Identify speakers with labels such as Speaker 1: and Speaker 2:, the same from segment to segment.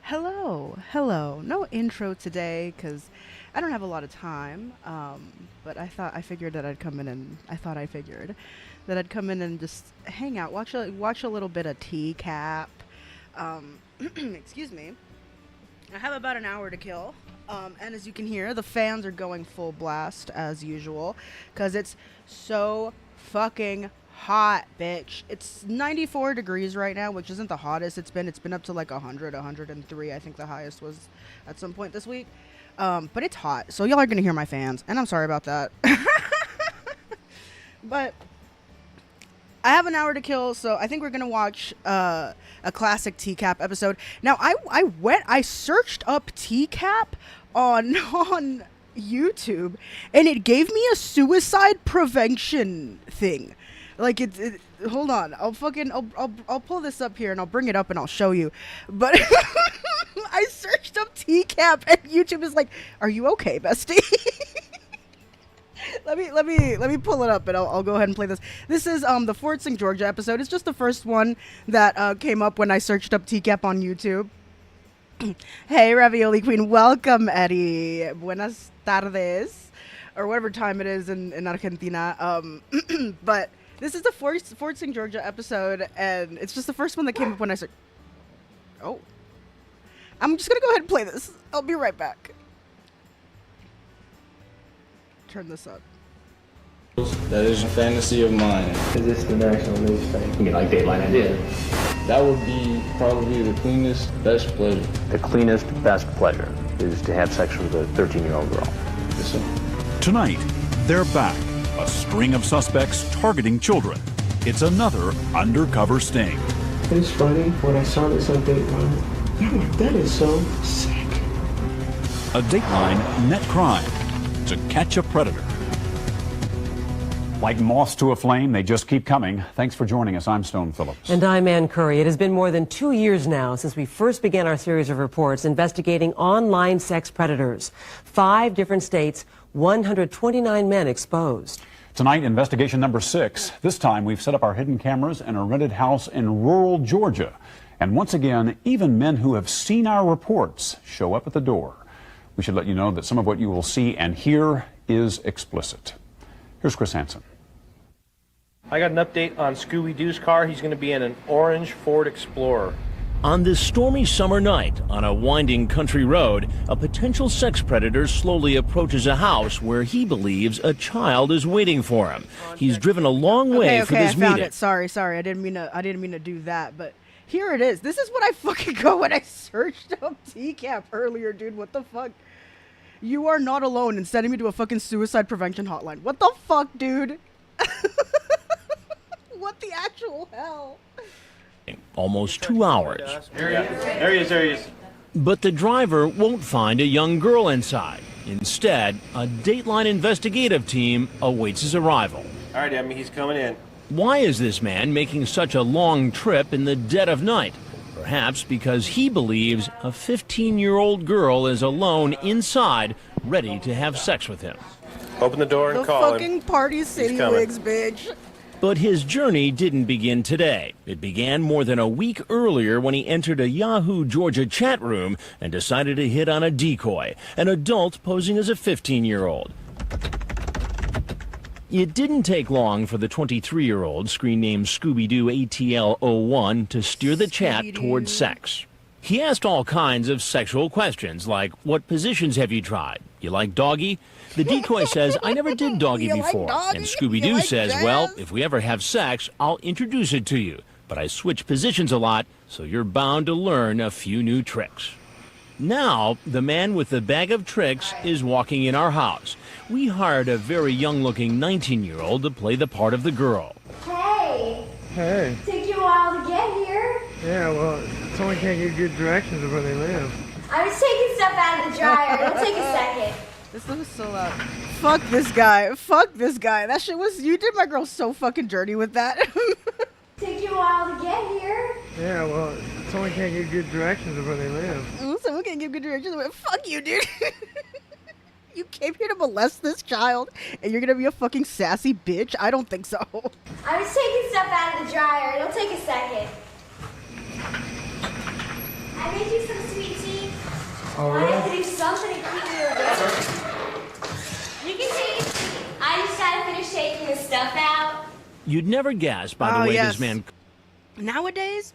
Speaker 1: Hello. No intro today because I don't have a lot of time. But I figured that I'd come in and I figured that I'd come in and just hang out, watch a little bit of tcap. Excuse me. I have about an hour to kill. And as you can hear, the fans are going full blast as usual because it's so fucking hot, bitch. It's 94 degrees right now, which isn't the hottest it's been. It's been up to like 100, 103. I think the highest was at some point this week. But it's hot, so y'all are gonna hear my fans, and I'm sorry about that. But I have an hour to kill, so I think we're gonna watch a classic tcap episode. Now, I searched up tcap on YouTube, and it gave me a suicide prevention thing. Like hold on, I'll pull this up here and I'll bring it up and I'll show you. But I searched up tcap and YouTube is like, "Are you okay, bestie?" Let me pull it up and I'll go ahead and play this. This is the Fort St. Georgia episode. It's just the first one that came up when I searched up tcap on YouTube. Hey, Ravioli Queen, welcome, Eddie. Buenas tardes, or whatever time it is in Argentina. But this is the Fort St. Georgia episode, and it's just the first one that came up when I said, "Oh, I'm just gonna go ahead and play this. I'll be right back." Turn this up.
Speaker 2: That is a fantasy of mine.
Speaker 3: Is this the national news thing? You mean like Dateline Idea?
Speaker 2: That would be probably the cleanest, best pleasure.
Speaker 3: The cleanest, best pleasure is to have sex with a 13-year-old girl.
Speaker 2: Yes, sir.
Speaker 4: Tonight, they're back. A string of suspects targeting children. It's another undercover sting.
Speaker 5: It's funny when I saw this on Dateline. I'm like, that is so sick.
Speaker 4: A Dateline net crime to catch a predator.
Speaker 6: Like moths to a flame, they just keep coming. Thanks for joining us. I'm Stone Phillips.
Speaker 7: And I'm Ann Curry. It has been more than 2 years now since we first began our series of reports investigating online sex predators. 5 different states, 129 men exposed.
Speaker 6: Tonight, investigation number 6. This time, we've set up our hidden cameras in a rented house in rural Georgia. And once again, even men who have seen our reports show up at the door. We should let you know that some of what you will see and hear is explicit. Here's Chris Hansen.
Speaker 8: I got an update on Scooby-Doo's car. He's going to be in an orange Ford Explorer.
Speaker 9: On this stormy summer night, on a winding country road, a potential sex predator slowly approaches a house where he believes a child is waiting for him. He's driven a long way for this
Speaker 1: I found
Speaker 9: meeting.
Speaker 1: it. Sorry. I didn't mean to do that, but here it is. This is what I fucking go when I searched up tcap earlier, dude. What the fuck? You are not alone in sending me to a fucking suicide prevention hotline. What the fuck, dude? What the actual hell?
Speaker 9: Almost 2 hours.
Speaker 8: There he is.
Speaker 9: But the driver won't find a young girl inside. Instead, a Dateline investigative team awaits his arrival.
Speaker 8: All right, Emmy, he's coming in.
Speaker 9: Why is this man making such a long trip in the dead of night? Perhaps because he believes a 15-year-old girl is alone inside, ready to have sex with him.
Speaker 8: Open the door and
Speaker 1: The
Speaker 8: call
Speaker 1: fucking
Speaker 8: him.
Speaker 1: Party City
Speaker 8: coming.
Speaker 1: wigs, bitch.
Speaker 9: But his journey didn't begin today. It began more than a week earlier when he entered a Yahoo Georgia chat room and decided to hit on a decoy, an adult posing as a 15-year-old. It didn't take long for the 23-year-old, screen name Scooby-Doo ATL01, to steer the chat towards sex. He asked all kinds of sexual questions, like, what positions have you tried? You like doggy? The decoy says, I never did doggy
Speaker 1: You like
Speaker 9: before.
Speaker 1: doggy?
Speaker 9: And
Speaker 1: You
Speaker 9: Scooby-Doo
Speaker 1: like
Speaker 9: says,
Speaker 1: jazz?
Speaker 9: well, if we ever have sex, I'll introduce it to you. But I switch positions a lot, so you're bound to learn a few new tricks. Now, the man with the bag of tricks is walking in our house. We hired a very young-looking 19-year-old to play the part of the girl.
Speaker 10: Hey!
Speaker 5: Hey.
Speaker 10: Took you a while to get here.
Speaker 5: Yeah, well, someone can't give good directions of where they live.
Speaker 10: I was taking stuff out of the dryer. It'll take a second.
Speaker 1: This was so loud. Fuck this guy. That shit was. You did my girl so fucking dirty with that.
Speaker 10: Took you a while to get here.
Speaker 5: Yeah, well, someone can't give good directions of where they live.
Speaker 1: Someone can give good directions. Fuck you, dude. You came here to molest this child, and you're gonna be a fucking sassy bitch? I don't think so.
Speaker 10: I was taking stuff out of the dryer. It'll take a second. I made you some sweet tea.
Speaker 5: All
Speaker 10: I have
Speaker 5: right.
Speaker 10: to do something to keep you awake. You can take a seat. I just gotta finish taking this stuff out.
Speaker 9: You'd never guess, by the
Speaker 1: Oh,
Speaker 9: way
Speaker 1: yes.
Speaker 9: this man
Speaker 1: Nowadays,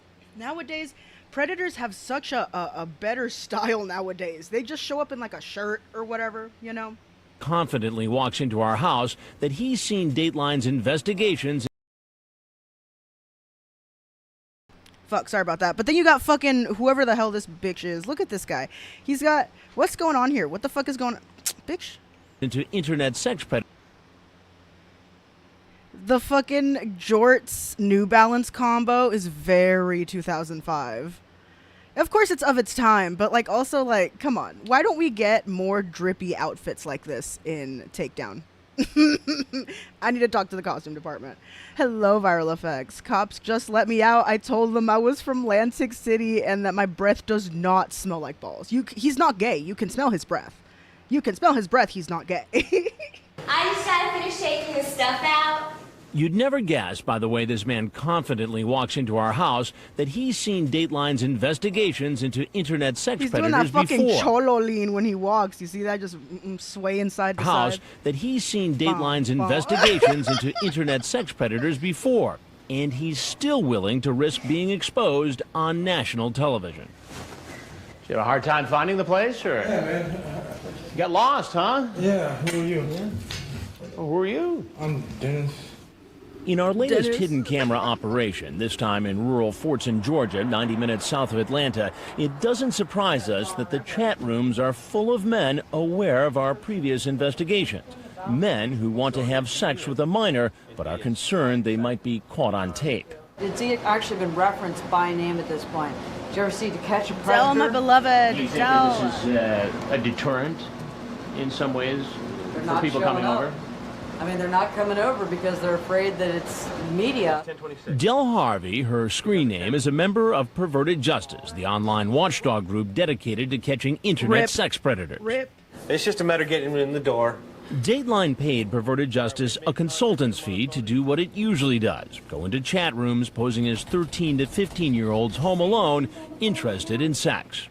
Speaker 1: predators have such a better style nowadays. They just show up in like a shirt or whatever, you know?
Speaker 9: confidently walks into our house that he's seen Dateline's investigations.
Speaker 1: Fuck, sorry about that. But then you got fucking whoever the hell this bitch is. Look at this guy. He's got, what's going on here? What the fuck is going on? Bitch.
Speaker 9: Into internet sex predators.
Speaker 1: The fucking jorts New Balance combo is very 2005. Of course it's of its time, but like also like, come on. Why don't we get more drippy outfits like this in Takedown? I need to talk to the costume department. Hello, Viral Effects. Cops just let me out. I told them I was from Atlantic City and that my breath does not smell like balls. He's not gay. You can smell his breath. You can smell his breath. He's not gay.
Speaker 10: I just gotta finish taking this stuff out.
Speaker 9: You'd never guess, by the way this man confidently walks into our house, that he's seen Dateline's investigations into internet sex
Speaker 1: He's doing
Speaker 9: predators
Speaker 1: that fucking
Speaker 9: before.
Speaker 1: cholo lean when he walks. You see that? Just sway inside to
Speaker 9: House
Speaker 1: side.
Speaker 9: that he's seen Dateline's
Speaker 1: Bum, bum.
Speaker 9: investigations into internet sex predators before, and he's still willing to risk being exposed on national television.
Speaker 3: Did you have a hard time finding the place, or?
Speaker 5: Yeah, man.
Speaker 3: You got lost, huh?
Speaker 5: Yeah, who are you?
Speaker 3: Well, who are you?
Speaker 5: I'm Dennis.
Speaker 9: In our latest
Speaker 1: Dennis.
Speaker 9: hidden camera operation, this time in rural Fortson, Georgia, 90 minutes south of Atlanta, it doesn't surprise us that the chat rooms are full of men aware of our previous investigations. Men who want to have sex with a minor, but are concerned they might be caught on tape.
Speaker 11: It's actually been referenced by name at this point. Did you ever see To Catch a Predator?
Speaker 1: Del, my beloved.
Speaker 3: Do you think
Speaker 1: Del.
Speaker 3: that this is a deterrent in some ways
Speaker 11: They're
Speaker 3: for
Speaker 11: not
Speaker 3: people
Speaker 11: showing
Speaker 3: coming
Speaker 11: up.
Speaker 3: over?
Speaker 11: I mean, they're not coming over because they're afraid that it's media.
Speaker 9: Del Harvey, her screen name, is a member of Perverted Justice, the online watchdog group dedicated to catching internet
Speaker 1: Rip.
Speaker 9: sex predators.
Speaker 1: Rip.
Speaker 8: It's just a matter of getting him in the door.
Speaker 9: Dateline paid Perverted Justice a consultant's fee to do what it usually does, go into chat rooms posing as 13 to 15-year-olds home alone, interested in sex.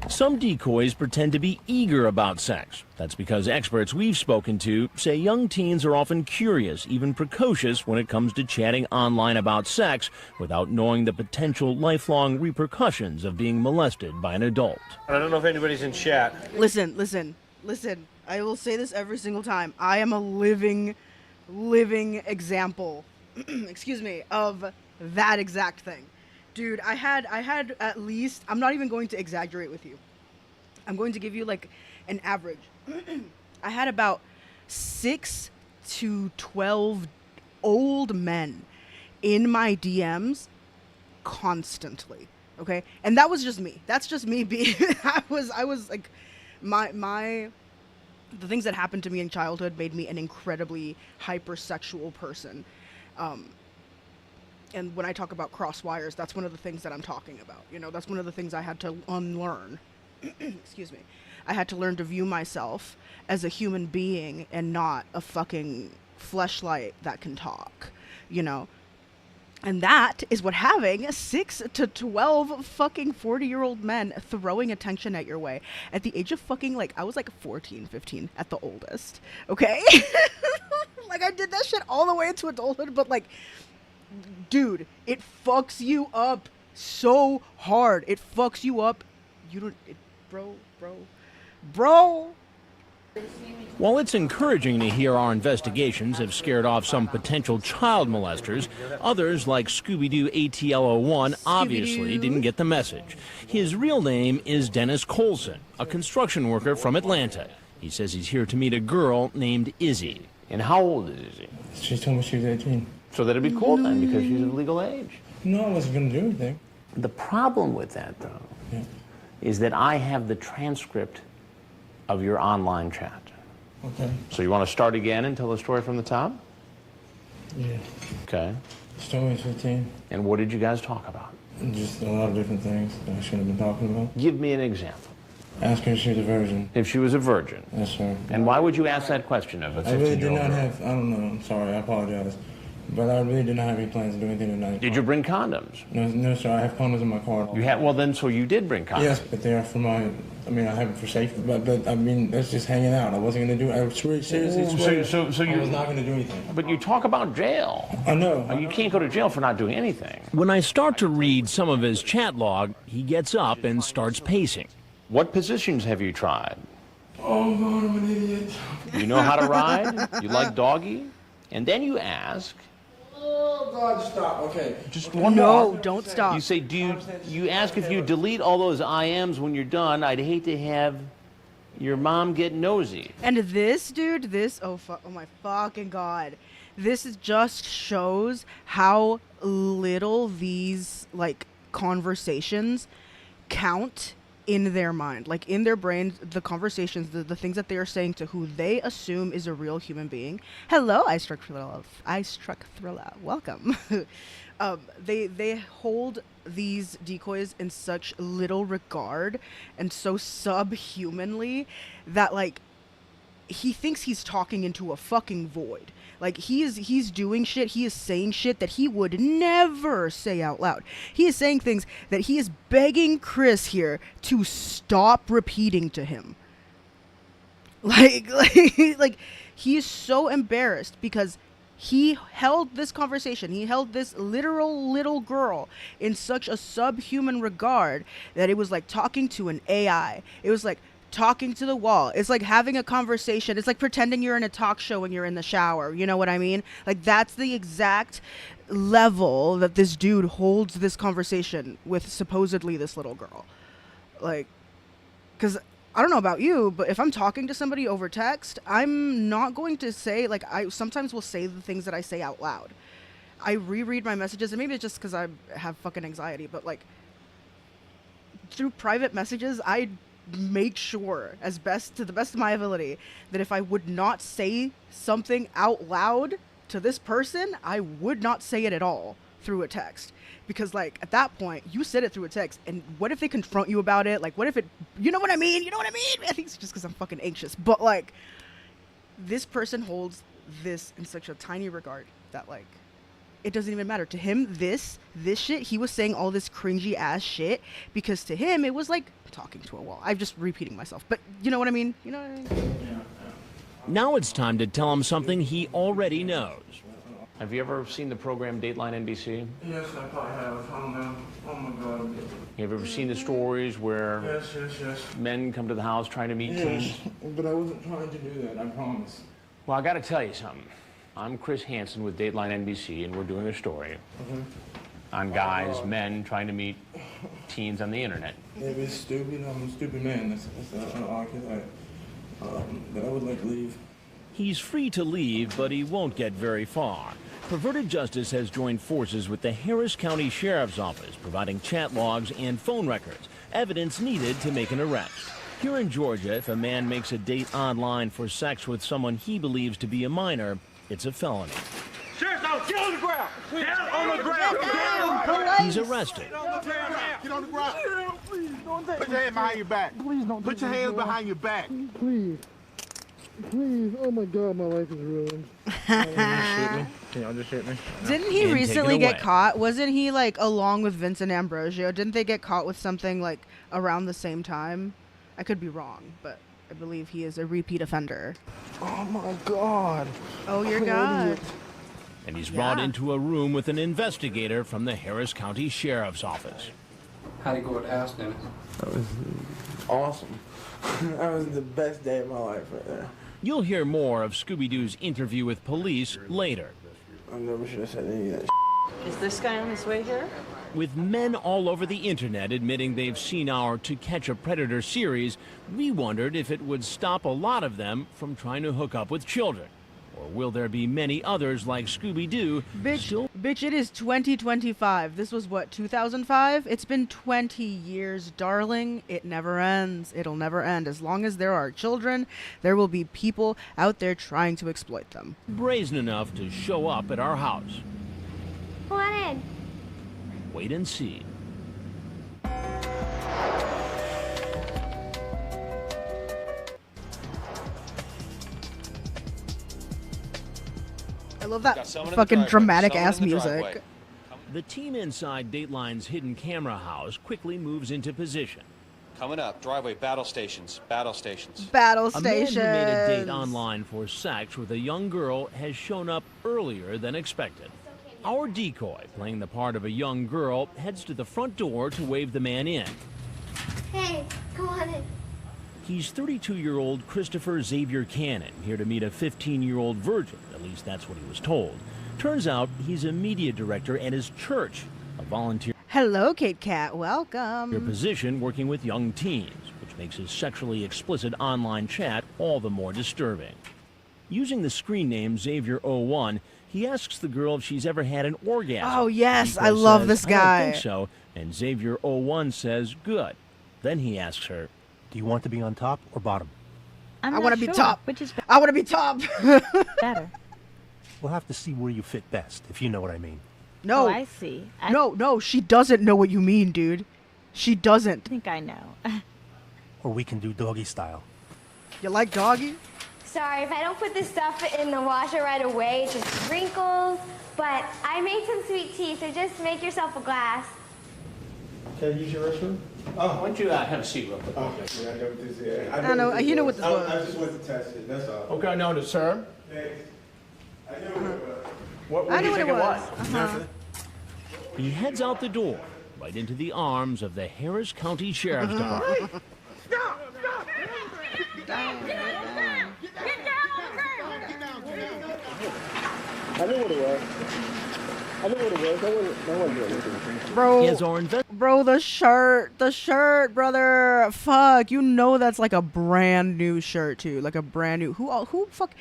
Speaker 9: Some decoys pretend to be eager about sex. That's because experts we've spoken to say young teens are often curious, even precocious, when it comes to chatting online about sex without knowing the potential lifelong repercussions of being molested by an adult.
Speaker 8: I don't know if anybody's in chat.
Speaker 1: Listen. I will say this every single time. I am a living example, excuse me, of that exact thing. Dude, I had at least, I'm not even going to exaggerate with you. I'm going to give you like an average. I had about 6 to 12 old men in my DMs constantly. Okay? And that was just me. That's just me being I was like the things that happened to me in childhood made me an incredibly hypersexual person. And when I talk about cross wires, that's one of the things that I'm talking about. You know, that's one of the things I had to unlearn. Excuse me. I had to learn to view myself as a human being and not a fucking fleshlight that can talk, you know? And that is what having 6 to 12 fucking 40-year-old men throwing attention at your way at the age of fucking, like, I was like 14, 15 at the oldest, okay? Like, I did that shit all the way into adulthood, but, like, dude, it fucks you up so hard. It fucks you up. You don't, bro.
Speaker 9: While it's encouraging to hear our investigations have scared off some potential child molesters, others, like Scooby-Doo ATL01, obviously didn't get the message. His real name is Dennis Colson, a construction worker from Atlanta. He says he's here to meet a girl named Izzy.
Speaker 3: And how old is Izzy?
Speaker 5: She told me she was 18.
Speaker 3: So that'd be cool then, because she's of legal age.
Speaker 5: No, I wasn't going to do anything.
Speaker 3: The problem with that, though, is that I have the transcript of your online chat.
Speaker 5: Okay.
Speaker 3: So you want to start again and tell the story from the top?
Speaker 5: Yeah.
Speaker 3: Okay.
Speaker 5: Story 15.
Speaker 3: And what did you guys talk about?
Speaker 5: Just a lot of different things that I shouldn't have been talking about.
Speaker 3: Give me an example.
Speaker 5: Ask her if she was a virgin.
Speaker 3: If she was a virgin.
Speaker 5: Yes, sir.
Speaker 3: And why would you ask that question of a 15-year-old
Speaker 5: I really did not
Speaker 3: girl?
Speaker 5: have, I don't know, I'm sorry, I apologize. But I really did not have any plans to do anything tonight.
Speaker 3: Did you bring condoms?
Speaker 5: No, sir. I have condoms in my car.
Speaker 3: You had, well, then, so you did bring condoms.
Speaker 5: Yes, but they are for my. I mean, I have it for safety. But I mean, that's just hanging out. I wasn't gonna do it. I seriously swear.
Speaker 3: So
Speaker 5: I was not gonna do anything.
Speaker 3: But you talk about jail.
Speaker 5: I know.
Speaker 3: You can't go to jail for not doing anything.
Speaker 9: When I start to read some of his chat log, he gets up and starts pacing.
Speaker 3: What positions have you tried?
Speaker 5: Oh God, I'm an idiot.
Speaker 3: You know how to ride? You like doggy? And then you ask.
Speaker 5: Oh God, stop. Okay.
Speaker 3: Just one
Speaker 1: No,
Speaker 3: more.
Speaker 1: don't stop.
Speaker 3: You say, you ask if you delete all those IMs when you're done. I'd hate to have your mom get nosy.
Speaker 1: And this dude, oh my fucking God. This just shows how little these like conversations count in their mind, like in their brain, the conversations, the things that they are saying to who they assume is a real human being. Hello, I struck thriller. Welcome. They hold these decoys in such little regard and so subhumanly that like he thinks he's talking into a fucking void. Like he's doing shit, he is saying shit that he would never say out loud. He is saying things that he is begging Chris here to stop repeating to him. Like he is so embarrassed because he held this conversation, he held this literal little girl in such a subhuman regard that it was like talking to an AI. It was like talking to the wall. It's like having a conversation. It's like pretending you're in a talk show when you're in the shower. You know what I mean? Like that's the exact level that this dude holds this conversation with supposedly this little girl. Like, because I don't know about you, but if I'm talking to somebody over text, I'm not going to say, like, I sometimes will say the things that I say out loud. I reread my messages, and maybe it's just because I have fucking anxiety, but like through private messages, I make sure to the best of my ability that if I would not say something out loud to this person, I would not say it at all through a text, because like at that point you said it through a text, and what if they confront you about it? Like what if it, you know what I mean? I think it's just because I'm fucking anxious, but like this person holds this in such a tiny regard that like it doesn't even matter to him. This shit, he was saying all this cringy ass shit because to him it was like talking to a wall. I'm just repeating myself, but you know what I mean? You know what I mean?
Speaker 9: Now it's time to tell him something he already knows.
Speaker 3: Have you ever seen the program Dateline NBC?
Speaker 5: Yes, I probably have. I don't know. Oh my God.
Speaker 3: Have you ever seen the stories where
Speaker 5: Yes.
Speaker 3: men come to the house trying to meet teens?
Speaker 5: But I wasn't trying to do that, I promise.
Speaker 3: Well, I got to tell you something. I'm Chris Hansen with Dateline NBC, and we're doing a story on guys, men trying to meet teens on the internet.
Speaker 5: If it's stupid, I'm a stupid man. That's all I can say. But I would like to leave.
Speaker 9: He's free to leave, but he won't get very far. Perverted Justice has joined forces with the Harris County Sheriff's Office, providing chat logs and phone records, evidence needed to make an arrest. Here in Georgia, if a man makes a date online for sex with someone he believes to be a minor, it's a felony.
Speaker 12: Sheriff, no, get on the ground! Down on the ground!
Speaker 9: He's arrested.
Speaker 12: Get on the ground! Please, don't take Put your hands behind your back. Please don't. Put your hands behind your back.
Speaker 13: Please. Please. Oh my God, my life is ruined.
Speaker 8: Can y'all just hit me?
Speaker 1: Didn't he recently get caught? Wasn't he like along with Vincent Ambrosio? Didn't they get caught with something like around the same time? I could be wrong, but I believe he is a repeat offender.
Speaker 13: Oh my God.
Speaker 1: Oh, your God.
Speaker 9: And he's brought into a room with an investigator from the Harris County Sheriff's Office.
Speaker 14: How'd it go at house, Dennis?
Speaker 5: That was awesome. That was the best day of my life right there.
Speaker 9: You'll hear more of Scooby-Doo's interview with police later.
Speaker 5: I never should have said any of that.
Speaker 11: Is this guy on his way here?
Speaker 9: With men all over the internet admitting they've seen our To Catch a Predator series, we wondered if it would stop a lot of them from trying to hook up with children. Or will there be many others like Scooby-Doo?
Speaker 1: Bitch, it is 2025. This was what, 2005? It's been 20 years, darling. It never ends. It'll never end. As long as there are children, there will be people out there trying to exploit them.
Speaker 9: Brazen enough to show up at our house.
Speaker 10: What in?
Speaker 9: Wait and see.
Speaker 1: love that fucking dramatic ass music.
Speaker 9: The team inside Dateline's hidden camera house quickly moves into position.
Speaker 15: Coming up, driveway, battle stations, battle stations.
Speaker 1: Battle
Speaker 9: A man
Speaker 1: stations.
Speaker 9: who made a date online for sex with a young girl has shown up earlier than expected. Our decoy, playing the part of a young girl, heads to the front door to wave the man in.
Speaker 10: Hey, come on in.
Speaker 9: He's 32-year-old Christopher Xavier Cannon, here to meet a 15-year-old virgin. At least that's what he was told. Turns out he's a media director at his church, a volunteer
Speaker 1: Hello, Kate Kat. Welcome.
Speaker 9: position working with young teens, which makes his sexually explicit online chat all the more disturbing. Using the screen name Xavier01, he asks the girl if she's ever had an orgasm.
Speaker 1: Oh, yes.
Speaker 9: Nico
Speaker 1: I love
Speaker 9: says,
Speaker 1: this
Speaker 9: I
Speaker 1: guy.
Speaker 9: don't think so. And Xavier01 says, good. Then he asks her,
Speaker 16: do you want to be on top or bottom?
Speaker 1: I want to be top. I want to be top.
Speaker 17: Better.
Speaker 16: We'll have to see where you fit best, if you know what I mean.
Speaker 1: No.
Speaker 17: Oh, I see.
Speaker 1: No, she doesn't know what you mean, dude. She doesn't.
Speaker 17: I think I know.
Speaker 16: Or we can do doggy style.
Speaker 1: You like doggy?
Speaker 10: Sorry, if I don't put this stuff in the washer right away, it just wrinkles. But I made some sweet tea, so just make yourself a glass.
Speaker 5: Can I use your restroom?
Speaker 3: Why don't you have a seat real quick?
Speaker 5: Okay, I know what this is.
Speaker 1: I know, you know what this was.
Speaker 5: I just went to test it, that's all.
Speaker 3: Okay, no, sir.
Speaker 5: Thanks. I know what it was.
Speaker 3: What
Speaker 1: I
Speaker 3: do
Speaker 1: know
Speaker 3: you
Speaker 1: what
Speaker 3: think
Speaker 1: it
Speaker 3: it
Speaker 1: was.
Speaker 3: was?
Speaker 9: he heads out the door, right into the arms of the Harris County Sheriff's Department.
Speaker 13: I knew what it was. I knew what it was. That wasn't doing anything.
Speaker 1: Bro, the shirt, brother. Fuck, you know that's like a brand new shirt too, like a brand new. Who fuck?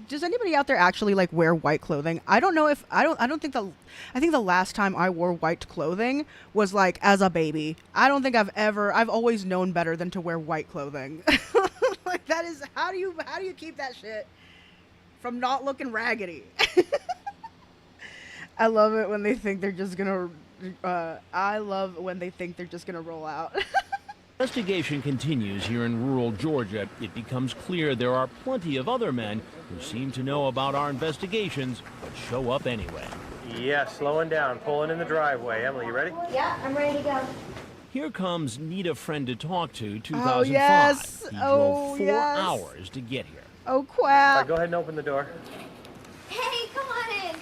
Speaker 1: Does anybody out there actually like wear white clothing? I don't know if I think the last time I wore white clothing was like as a baby. I don't think I've always known better than to wear white clothing. Like that is how do you keep that shit from not looking raggedy? I love it when they think they're just gonna. I love when they think they're just gonna roll out.
Speaker 9: Investigation continues here in rural Georgia. It becomes clear there are plenty of other men who seem to know about our investigations but show up anyway.
Speaker 8: Yeah, slowing down, pulling in the driveway. Emily, you ready?
Speaker 10: Yeah, I'm ready to go.
Speaker 9: Here comes Need a Friend to Talk to 2005.
Speaker 1: Oh, yes.
Speaker 9: He
Speaker 1: Oh,
Speaker 9: drove 4
Speaker 1: yes.
Speaker 9: hours to get here.
Speaker 1: Oh
Speaker 8: All right,
Speaker 1: crap!
Speaker 8: go ahead and open the door.
Speaker 10: Hey, come on in.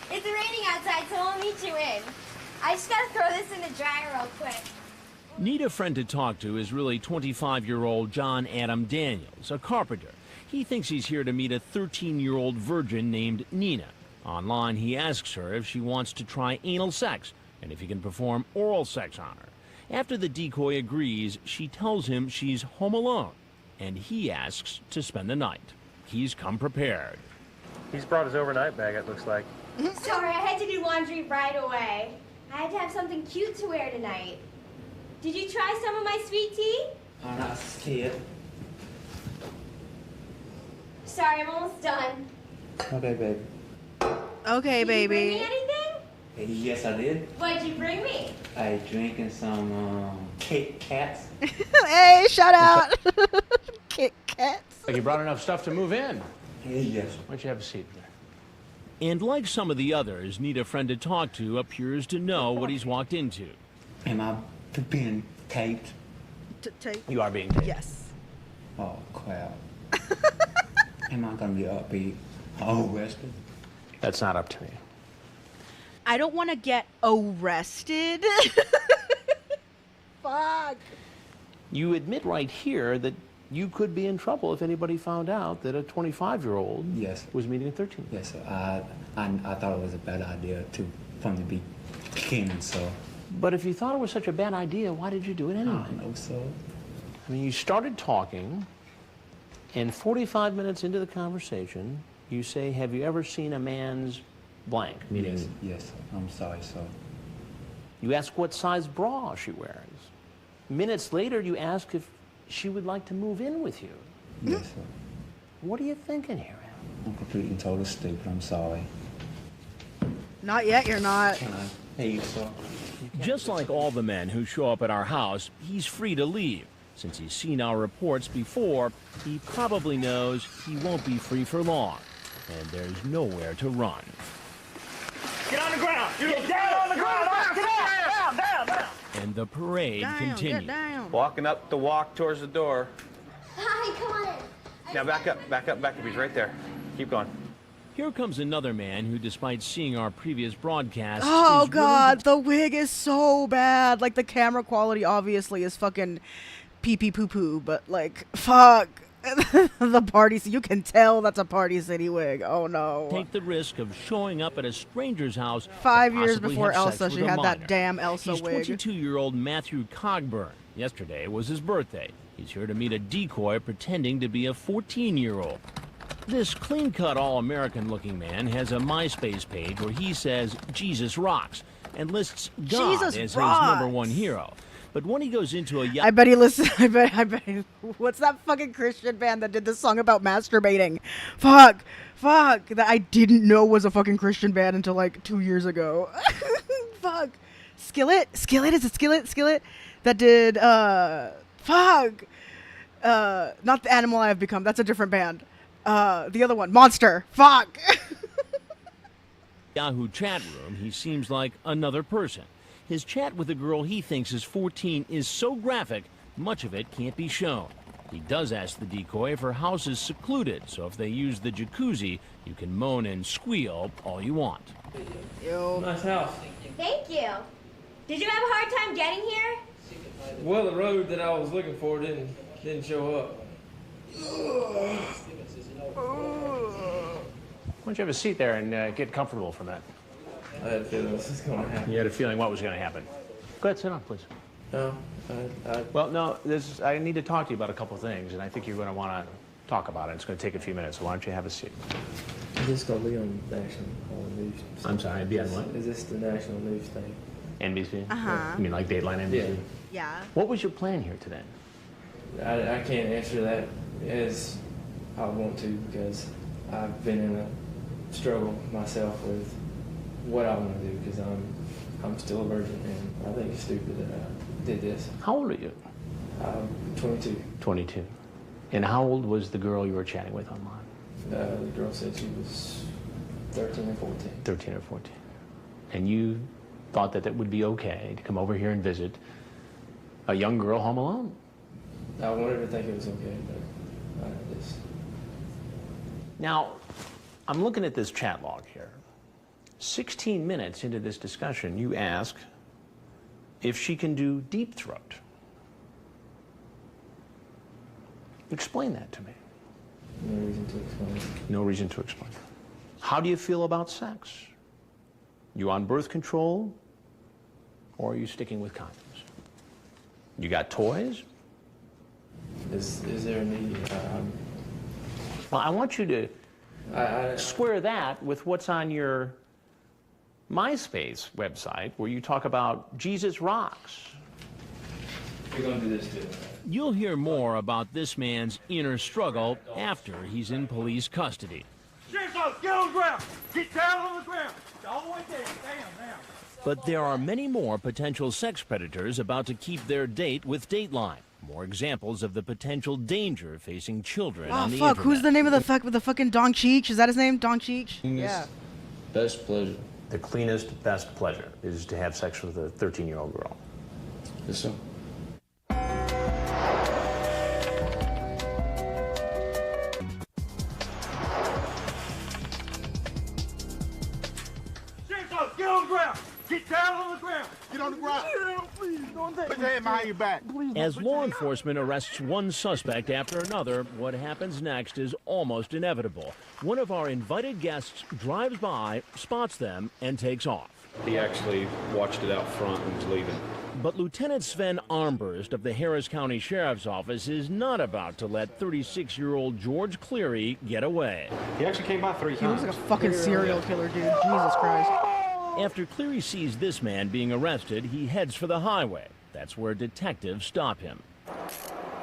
Speaker 10: It's raining outside, so I'll meet you in. I just gotta throw this in the dryer real quick.
Speaker 9: Need a Friend to Talk to is really 25-year-old John Adam Daniels, a carpenter. He thinks he's here to meet a 13-year-old virgin named Nina. Online, he asks her if she wants to try anal sex and if he can perform oral sex on her. After the decoy agrees, she tells him she's home alone, and he asks to spend the night. He's come prepared.
Speaker 8: He's brought his overnight bag, it looks like.
Speaker 10: Sorry, I had to do laundry right away. I had to have something cute to wear tonight. Did you try some of my sweet tea?
Speaker 18: I'm not scared.
Speaker 10: Sorry, I'm almost done.
Speaker 18: Okay, baby.
Speaker 1: Okay,
Speaker 10: Did you bring
Speaker 1: baby.
Speaker 10: me anything?
Speaker 18: Yes, I did.
Speaker 10: What'd you bring me?
Speaker 18: I drinking some Kit Kats.
Speaker 1: Hey, shout out. Kit Kats.
Speaker 3: You brought enough stuff to move in.
Speaker 18: Yes.
Speaker 3: Why don't you have a seat there?
Speaker 9: And like some of the others, Need a Friend to Talk to appears to know what he's walked into.
Speaker 18: Am I being taped?
Speaker 3: You are being taped.
Speaker 1: Yes.
Speaker 18: Oh, crap. Am I going to be upbeat? Arrested?
Speaker 3: That's not up to me.
Speaker 1: I don't want to get arrested. Fuck.
Speaker 3: You admit right here that you could be in trouble if anybody found out that a 25-year-old
Speaker 18: Yes.
Speaker 3: was meeting a 13.
Speaker 18: Yes, sir. I thought it was a bad idea from the beginning, so.
Speaker 3: But if you thought it was such a bad idea, why did you do it anyway?
Speaker 18: I don't know, so.
Speaker 3: I mean, you started talking, and 45 minutes into the conversation, you say, have you ever seen a man's blank? Meaning,
Speaker 18: Yes, sir. I'm sorry, sir.
Speaker 3: you ask what size bra she wears. Minutes later, you ask if she would like to move in with you.
Speaker 18: Yes, sir.
Speaker 3: What are you thinking here, Al?
Speaker 18: I'm completely and totally stupid. I'm sorry.
Speaker 1: Not yet, you're not.
Speaker 18: Can I pay you, sir?
Speaker 9: Just like all the men who show up at our house, he's free to leave. Since he's seen our reports before, he probably knows he won't be free for long. and there's nowhere to run.
Speaker 12: Get on the ground! Get down on the ground! Down!
Speaker 9: And the parade continues.
Speaker 15: Walking up the walk towards the door.
Speaker 10: Hi, come on.
Speaker 15: Now back up, back up, back up. He's right there. Keep going.
Speaker 9: Here comes another man who, despite seeing our previous broadcast,
Speaker 1: Oh
Speaker 9: is
Speaker 1: god, the wig is so bad. Like, the camera quality obviously is fucking pee-pee poo-poo, but like, fuck. The Party City, you can tell that's a Party City wig. Oh no.
Speaker 9: take the risk of showing up at a stranger's house
Speaker 1: 5
Speaker 9: to
Speaker 1: years
Speaker 9: possibly
Speaker 1: before
Speaker 9: have sex
Speaker 1: Elsa,
Speaker 9: with
Speaker 1: she
Speaker 9: a
Speaker 1: had that
Speaker 9: minor.
Speaker 1: damn Elsa
Speaker 9: He's
Speaker 1: wig.
Speaker 9: 22-year-old Matthew Cogburn. Yesterday was his birthday. He's here to meet a decoy pretending to be a 14-year-old. This clean-cut, all-American-looking man has a MySpace page where he says Jesus rocks and lists God
Speaker 1: Jesus
Speaker 9: as his
Speaker 1: rocks.
Speaker 9: #1 hero. But when he goes into a
Speaker 1: I bet he listens. I bet. What's that fucking Christian band that did this song about masturbating? Fuck. That I didn't know was a fucking Christian band until like 2 years ago. Fuck. Skillet? Is it Skillet? That did, fuck. Not the Animal I Have Become. That's a different band. The other one. Monster. Fuck.
Speaker 9: Yahoo chat room, he seems like another person. His chat with a girl he thinks is 14 is so graphic, much of it can't be shown. He does ask the decoy if her house is secluded, so if they use the jacuzzi, you can moan and squeal all you want.
Speaker 19: Nice house.
Speaker 10: Thank you. Did you have a hard time getting here?
Speaker 19: Well, the road that I was looking for didn't show up.
Speaker 3: Why don't you have a seat there and get comfortable from that?
Speaker 19: I had a feeling this was going to happen.
Speaker 3: You had a feeling what was going to happen. Go ahead, sit down, please.
Speaker 19: No,
Speaker 3: Well, no, I need to talk to you about a couple of things, and I think you're going to want to talk about it. It's going to take a few minutes, so why don't you have a seat?
Speaker 19: Is this going to be on national news?
Speaker 3: I'm sorry, be on what?
Speaker 19: Is this the national news thing?
Speaker 3: NBC?
Speaker 1: Uh-huh.
Speaker 3: You mean like Dateline NBC?
Speaker 1: Yeah.
Speaker 3: What was your plan here today?
Speaker 19: I can't answer that as I want to because I've been in a struggle myself with what I want to do because I'm still a virgin and I think it's stupid that I did this.
Speaker 3: How old are you?
Speaker 19: I'm 22.
Speaker 3: 22. And how old was the girl you were chatting with online?
Speaker 19: The girl said she was 13 or 14.
Speaker 3: 13 or 14. And you thought that would be okay to come over here and visit a young girl home alone?
Speaker 19: I wanted to think it was okay, but I just...
Speaker 3: Now, I'm looking at this chat log here. 16 minutes into this discussion, you ask if she can do deep throat. Explain that to me.
Speaker 19: No reason to explain.
Speaker 3: No reason to explain. How do you feel about sex? You on birth control, or are you sticking with condoms? You got toys?
Speaker 19: Is there a need?
Speaker 3: Well, I want you to square that with what's on your MySpace website, where you talk about Jesus rocks.
Speaker 19: We're going to do this too.
Speaker 9: You'll hear more about this man's inner struggle after he's in police custody.
Speaker 12: Get on the ground! Get down on the ground! All the way down, down.
Speaker 9: But there are many more potential sex predators about to keep their date with Dateline. More examples of the potential danger facing children on the
Speaker 1: fuck,
Speaker 9: internet.
Speaker 1: who's the name of the fuck with the fucking Dong Cheech? Is that his name? Dong Cheech? Yeah.
Speaker 2: Best pleasure.
Speaker 3: The cleanest, best pleasure is to have sex with a 13-year-old girl.
Speaker 2: Yes, sir.
Speaker 12: Get on the ground! Get down on the ground! Get on the ground! Please, don't take Put your hand behind your back.
Speaker 9: As law enforcement arrests one suspect after another, what happens next is almost inevitable. One of our invited guests drives by, spots them, and takes off.
Speaker 15: He actually watched it out front and was leaving.
Speaker 9: But Lieutenant Sven Armburst of the Harris County Sheriff's Office is not about to let 36-year-old George Cleary get away.
Speaker 15: He actually came by 3 times.
Speaker 1: He looks like a fucking serial killer, dude. Jesus Christ.
Speaker 9: After Cleary sees this man being arrested, he heads for the highway. That's where detectives stop him.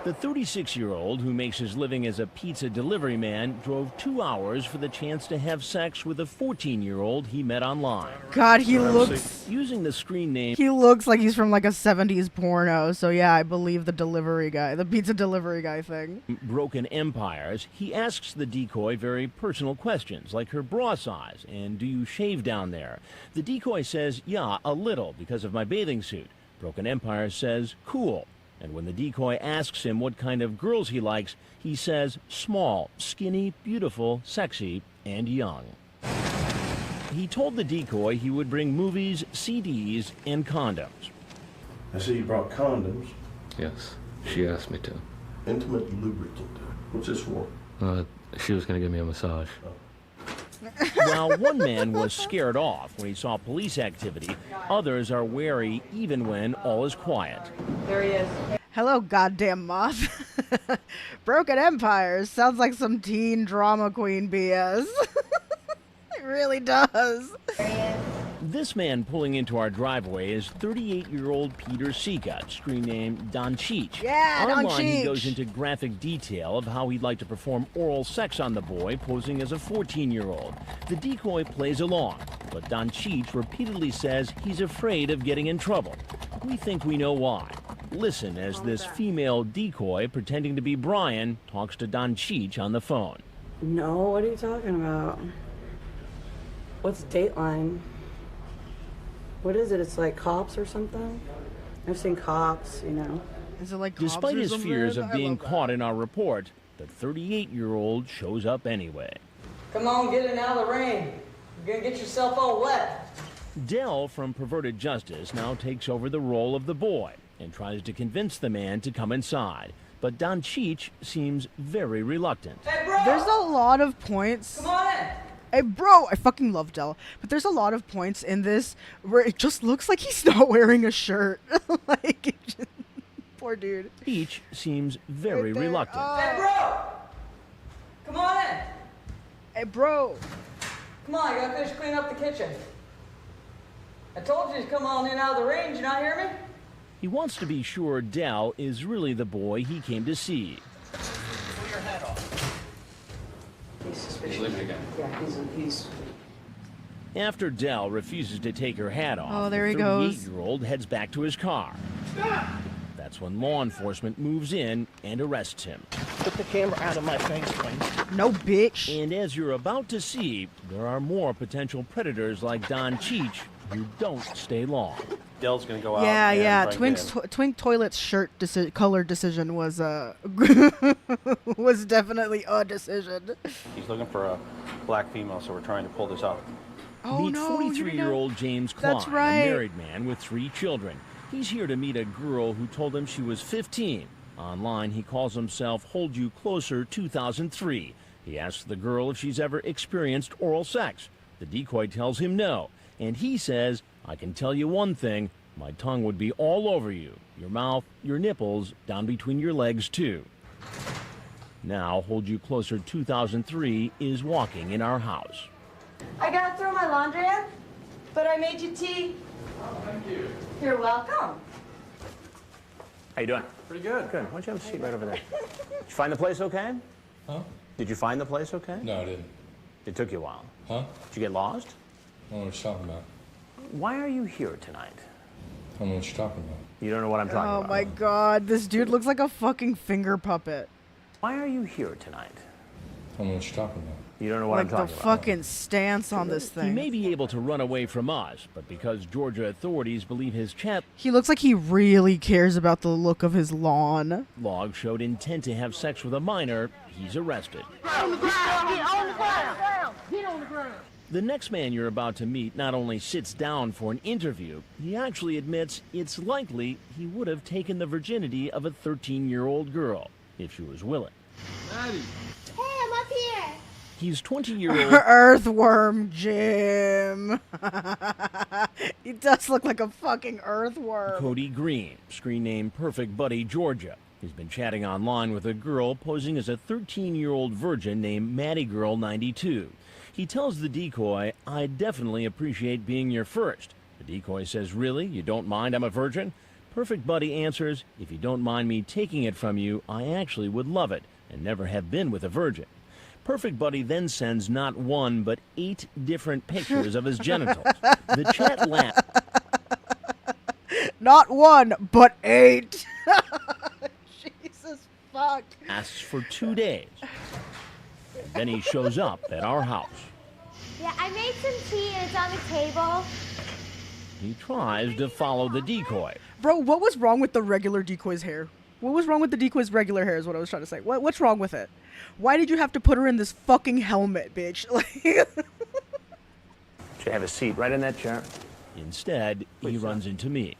Speaker 9: The 36-year-old who makes his living as a pizza delivery man drove 2 hours for the chance to have sex with a 14-year-old he met online.
Speaker 1: God, he looks...
Speaker 9: Using the screen name...
Speaker 1: He looks like he's from like a 70s porno, so yeah, I believe the delivery guy, the pizza delivery guy thing.
Speaker 9: Broken Empires, he asks the decoy very personal questions, like her bra size and do you shave down there? The decoy says, yeah, a little, because of my bathing suit. Broken Empire says, cool. And when the decoy asks him what kind of girls he likes, he says small, skinny, beautiful, sexy, and young. He told the decoy he would bring movies, CDs, and condoms.
Speaker 20: I see you brought condoms.
Speaker 21: Yes, she asked me to.
Speaker 20: Intimate lubricant. What's this for?
Speaker 21: She was going to give me a massage.
Speaker 9: While one man was scared off when he saw police activity, others are wary even when all is quiet.
Speaker 11: There he is.
Speaker 1: Hello, goddamn moth. Broken Empires sounds like some teen drama queen BS. It really does.
Speaker 9: This man pulling into our driveway is 38-year-old Peter Seagut, screen name Don Cheech.
Speaker 1: Yeah, Don
Speaker 9: Online, he
Speaker 1: Cheech.
Speaker 9: goes into graphic detail of how he'd like to perform oral sex on the boy, posing as a 14-year-old. The decoy plays along, but Don Cheech repeatedly says he's afraid of getting in trouble. We think we know why. Listen as this female decoy, pretending to be Brian, talks to Don Cheech on the phone.
Speaker 11: No, what are you talking about? What's Dateline? What is it? It's like Cops or something? I've seen Cops, you know.
Speaker 1: Is it like Cops
Speaker 9: Despite
Speaker 1: or
Speaker 9: his
Speaker 1: something?
Speaker 9: fears of
Speaker 1: I
Speaker 9: being
Speaker 1: love that.
Speaker 9: caught in our report, the 38-year-old shows up anyway.
Speaker 11: Come on, get in out of the rain. You're gonna get yourself all wet.
Speaker 9: Dell from Perverted Justice now takes over the role of the boy and tries to convince the man to come inside. But Don Cheech seems very reluctant.
Speaker 11: Hey, bro!
Speaker 1: There's a lot of points.
Speaker 11: Come on in!
Speaker 1: Hey, bro, I fucking love Dell. But there's a lot of points in this where it just looks like he's not wearing a shirt. Like, it just, poor dude.
Speaker 9: Cheech seems very
Speaker 1: Right there.
Speaker 9: reluctant.
Speaker 11: Hey, bro! Come on in!
Speaker 1: Hey, bro.
Speaker 11: Come on, I gotta finish cleaning up the kitchen. I told you to come on in out of the rain. Did you not hear me?
Speaker 9: He wants to be sure Dell is really the boy he came to see.
Speaker 11: Pull your hat off. He's suspicious.
Speaker 21: He's leaving again.
Speaker 11: Yeah, he's...
Speaker 9: After Dell refuses to take her hat off,
Speaker 1: Oh, there
Speaker 9: the
Speaker 1: he goes.
Speaker 9: 38-year-old heads back to his car. That's when law enforcement moves in and arrests him.
Speaker 12: Put the camera out of my face, please.
Speaker 1: No, bitch.
Speaker 9: And as you're about to see, there are more potential predators like Don Cheech who don't stay long.
Speaker 15: Dell's gonna go out.
Speaker 1: Yeah,
Speaker 15: and
Speaker 1: yeah.
Speaker 15: bring
Speaker 1: Twink Toilet's shirt color decision was was definitely a decision.
Speaker 15: He's looking for a black female, so we're trying to pull this off.
Speaker 1: Oh,
Speaker 9: Meet
Speaker 1: no, you didn't know-
Speaker 9: 43-year-old James Klein,
Speaker 1: That's right.
Speaker 9: a married man with 3 children. He's here to meet a girl who told him she was 15. Online, he calls himself Hold You Closer 2003. He asks the girl if she's ever experienced oral sex. The decoy tells him no, and he says, I can tell you one thing, my tongue would be all over you, your mouth, your nipples, down between your legs too. Now, Hold You Closer 2003 is walking in our house.
Speaker 10: I gotta throw my laundry in, but I made you tea.
Speaker 15: Oh, thank you.
Speaker 10: You're welcome.
Speaker 3: How you doing?
Speaker 15: Pretty good.
Speaker 3: Good. Why don't you have a seat right over there? Did you find the place okay?
Speaker 5: Huh?
Speaker 3: Did you find the place okay?
Speaker 5: No, I didn't.
Speaker 3: It took you a while.
Speaker 5: Huh?
Speaker 3: Did you get lost?
Speaker 5: I don't know what you're talking about.
Speaker 3: Why are you here tonight?
Speaker 5: I don't know what you're talking about.
Speaker 3: You don't know what I'm talking
Speaker 1: Oh
Speaker 3: about.
Speaker 1: my god, this dude looks like a fucking finger puppet.
Speaker 3: Why are you here tonight?
Speaker 5: I don't know what you're talking about.
Speaker 3: You don't know what
Speaker 1: Like
Speaker 3: I'm
Speaker 1: the
Speaker 3: talking about.
Speaker 1: fucking stance on this
Speaker 9: He
Speaker 1: thing.
Speaker 9: may be able to run away from us, but because Georgia authorities believe his chat
Speaker 1: He looks like he really cares about the look of his lawn.
Speaker 9: log showed intent to have sex with a minor, he's arrested.
Speaker 12: On the ground! Get on the ground! Get on the ground!
Speaker 9: The next man you're about to meet not only sits down for an interview, he actually admits it's likely he would have taken the virginity of a 13-year-old girl if she was willing.
Speaker 12: Maddie.
Speaker 10: Hey, I'm up here.
Speaker 9: He's 20-year-old
Speaker 1: Earthworm Jim. He does look like a fucking earthworm.
Speaker 9: Cody Green, screen name Perfect Buddy Georgia. He's been chatting online with a girl posing as a 13-year-old virgin named Maddie Girl 92. He tells the decoy, I definitely appreciate being your first. The decoy says, really? You don't mind I'm a virgin? Perfect Buddy answers, if you don't mind me taking it from you, I actually would love it, and never have been with a virgin. Perfect Buddy then sends not 1, but 8 different pictures of his genitals. The chat laughs.
Speaker 1: Not 1, but 8. Jesus fuck.
Speaker 9: Asks for 2 days. And then he shows up at our house.
Speaker 10: Yeah, I made some tea and it's on the table.
Speaker 9: He tries to follow the decoy.
Speaker 1: Bro, what was wrong with the regular decoy's hair? What was wrong with the decoy's regular hair is what I was trying to say. What's wrong with it? Why did you have to put her in this fucking helmet, bitch?
Speaker 3: Should have a seat right in that chair.
Speaker 9: Instead, he runs into me.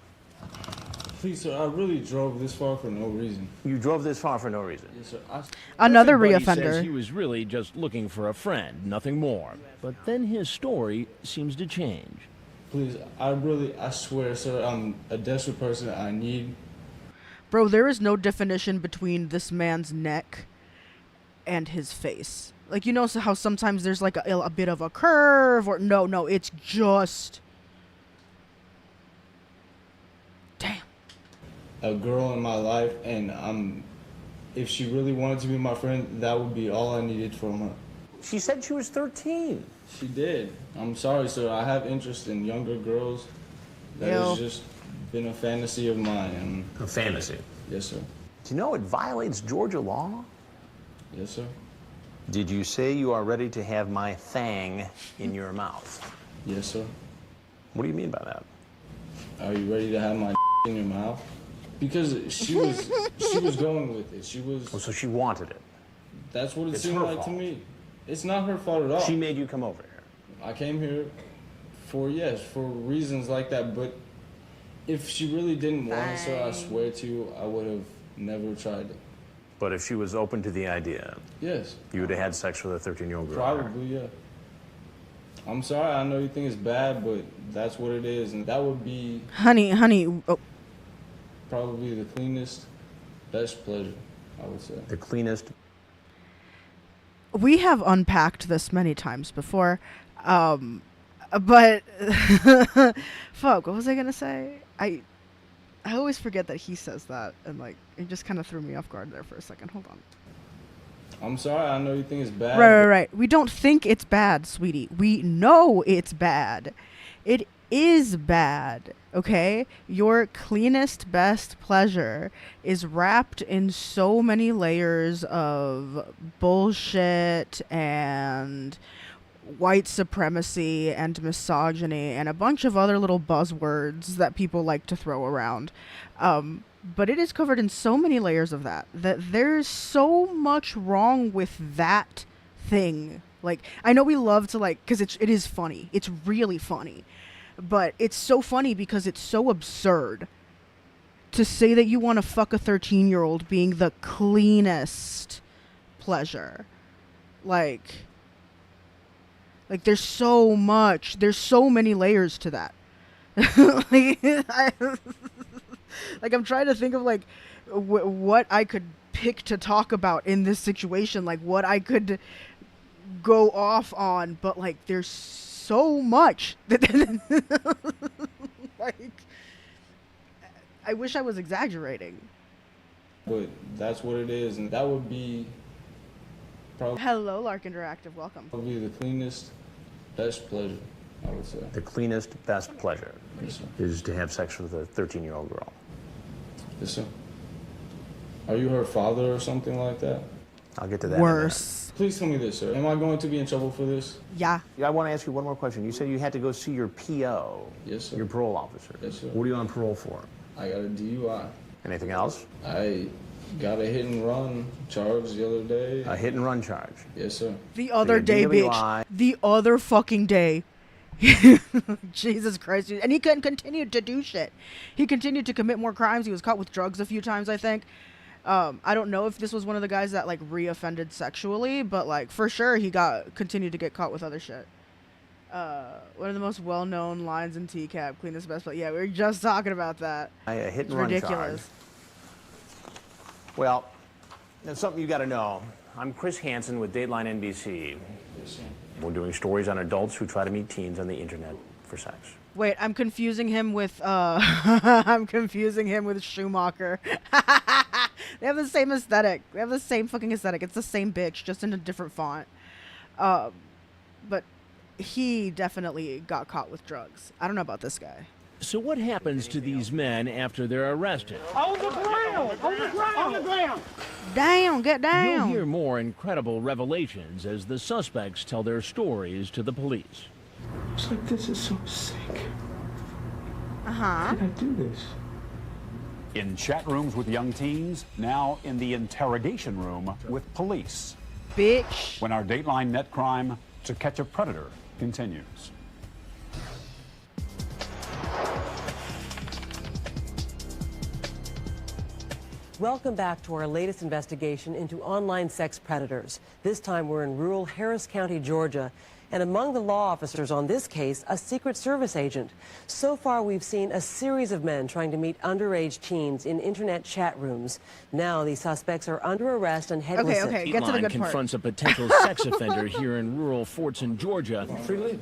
Speaker 5: Please, sir, I really drove this far for no reason.
Speaker 3: You drove this far for no reason?
Speaker 5: Yes, sir.
Speaker 1: Another
Speaker 9: Perfect Buddy
Speaker 1: reoffender.
Speaker 9: says he was really just looking for a friend, nothing more. But then his story seems to change.
Speaker 5: Please, I swear, sir, I'm a desperate person. I need...
Speaker 1: Bro, there is no definition between this man's neck and his face. Like, you know how sometimes there's like a bit of a curve or... No, it's just... Damn.
Speaker 5: A girl in my life, and if she really wanted to be my friend, that would be all I needed from her.
Speaker 3: She said she was 13.
Speaker 5: She did. I'm sorry, sir. I have interest in younger girls. That has just been a fantasy of mine.
Speaker 3: A fantasy?
Speaker 5: Yes, sir.
Speaker 3: Do you know it violates Georgia law?
Speaker 5: Yes, sir.
Speaker 3: Did you say you are ready to have my thang in your mouth?
Speaker 5: Yes, sir.
Speaker 3: What do you mean by that?
Speaker 5: Are you ready to have my in your mouth? Because she was going with it. She was...
Speaker 3: Oh, so she wanted it.
Speaker 5: That's what it
Speaker 3: It's
Speaker 5: seemed
Speaker 3: her
Speaker 5: like
Speaker 3: fault.
Speaker 5: to me. It's not her fault at all.
Speaker 3: She made you come over here.
Speaker 5: I came here for reasons like that, but if she really didn't want it, sir, I swear to you, I would have never tried it.
Speaker 3: But if she was open to the idea,
Speaker 5: yes,
Speaker 3: you would have had sex with a 13-year-old girl.
Speaker 5: Probably, yeah. I'm sorry, I know you think it's bad, but that's what it is, and that would be...
Speaker 1: Honey, oh.
Speaker 5: Probably the cleanest, best pleasure, I would say.
Speaker 3: The cleanest...
Speaker 1: We have unpacked this many times before, but fuck, what was I gonna say? I always forget that he says that, and like it just kind of threw me off guard there for a second. Hold on.
Speaker 5: I'm sorry, I know you think it's bad.
Speaker 1: Right. We don't think it's bad, sweetie. We know it's bad. It is bad, okay? Your cleanest, best pleasure is wrapped in so many layers of bullshit and white supremacy and misogyny and a bunch of other little buzzwords that people like to throw around. But it is covered in so many layers of that there's so much wrong with that thing. Like, I know we love to, like, because it is funny. It's really funny. But it's so funny because it's so absurd to say that you want to fuck a 13-year-old being the cleanest pleasure. Like there's so many layers to that. Like, I'm trying to think of, like, what I could pick to talk about in this situation, like, what I could go off on, but, like, there's so much that like, I wish I was exaggerating.
Speaker 5: But that's what it is, and that would be probably...
Speaker 1: Hello, Lark Interactive, welcome.
Speaker 5: Probably the cleanest, best pleasure, I would say.
Speaker 3: The cleanest, best pleasure
Speaker 5: Yes, sir.
Speaker 3: is to have sex with a 13-year-old girl.
Speaker 5: Yes, sir. Are you her father or something like that?
Speaker 3: I'll get to that.
Speaker 1: Worse.
Speaker 5: Please tell me this, sir. Am I going to be in trouble for this?
Speaker 1: Yeah.
Speaker 3: I want to ask you one more question. You said you had to go see your PO.
Speaker 5: Yes, sir.
Speaker 3: Your parole officer.
Speaker 5: Yes, sir.
Speaker 3: What are you on parole for?
Speaker 5: I got a DUI.
Speaker 3: Anything else?
Speaker 5: I got a hit and run charge the other day.
Speaker 3: A hit and run charge.
Speaker 5: Yes, sir.
Speaker 1: The other
Speaker 3: your
Speaker 1: day,
Speaker 3: DWI.
Speaker 1: bitch. The other fucking day. Jesus Christ. And he continued to do shit. He continued to commit more crimes. He was caught with drugs a few times, I think. I don't know if this was one of the guys that, like, reoffended sexually, but, like, for sure he continued to get caught with other shit. One of the most well-known lines in tcap, cleanest best play. Yeah, we were just talking about that.
Speaker 3: A hit
Speaker 1: It's
Speaker 3: and run
Speaker 1: ridiculous.
Speaker 3: charge. Well, that's something you got to know. I'm Chris Hansen with Dateline NBC.
Speaker 5: Yes, sir.
Speaker 3: We're doing stories on adults who try to meet teens on the internet for sex.
Speaker 1: Wait, I'm confusing him with I'm confusing him with Schumacher. They have the same aesthetic. They have the same fucking aesthetic. It's the same bitch, just in a different font. But he definitely got caught with drugs. I don't know about this guy.
Speaker 9: So what happens to these men after they're arrested?
Speaker 12: On the ground! On the ground! On the ground!
Speaker 1: Down, get down!
Speaker 9: You'll hear more incredible revelations as the suspects tell their stories to the police.
Speaker 12: It's like, this is so sick.
Speaker 1: Uh-huh.
Speaker 12: How did I do this?
Speaker 6: In chat rooms with young teens, now in the interrogation room with police.
Speaker 1: Bitch.
Speaker 6: When our Dateline Net Crime to Catch a Predator continues.
Speaker 7: Welcome back to our latest investigation into online sex predators. This time we're in rural Harris County, Georgia. And among the law officers on this case, a Secret Service agent. So far, we've seen a series of men trying to meet underage teens in internet chat rooms. Now, these suspects are under arrest and headless.
Speaker 1: Okay, get to the good part.
Speaker 9: Confronts a potential sex offender here in rural Fortson, Georgia.
Speaker 19: Free lead.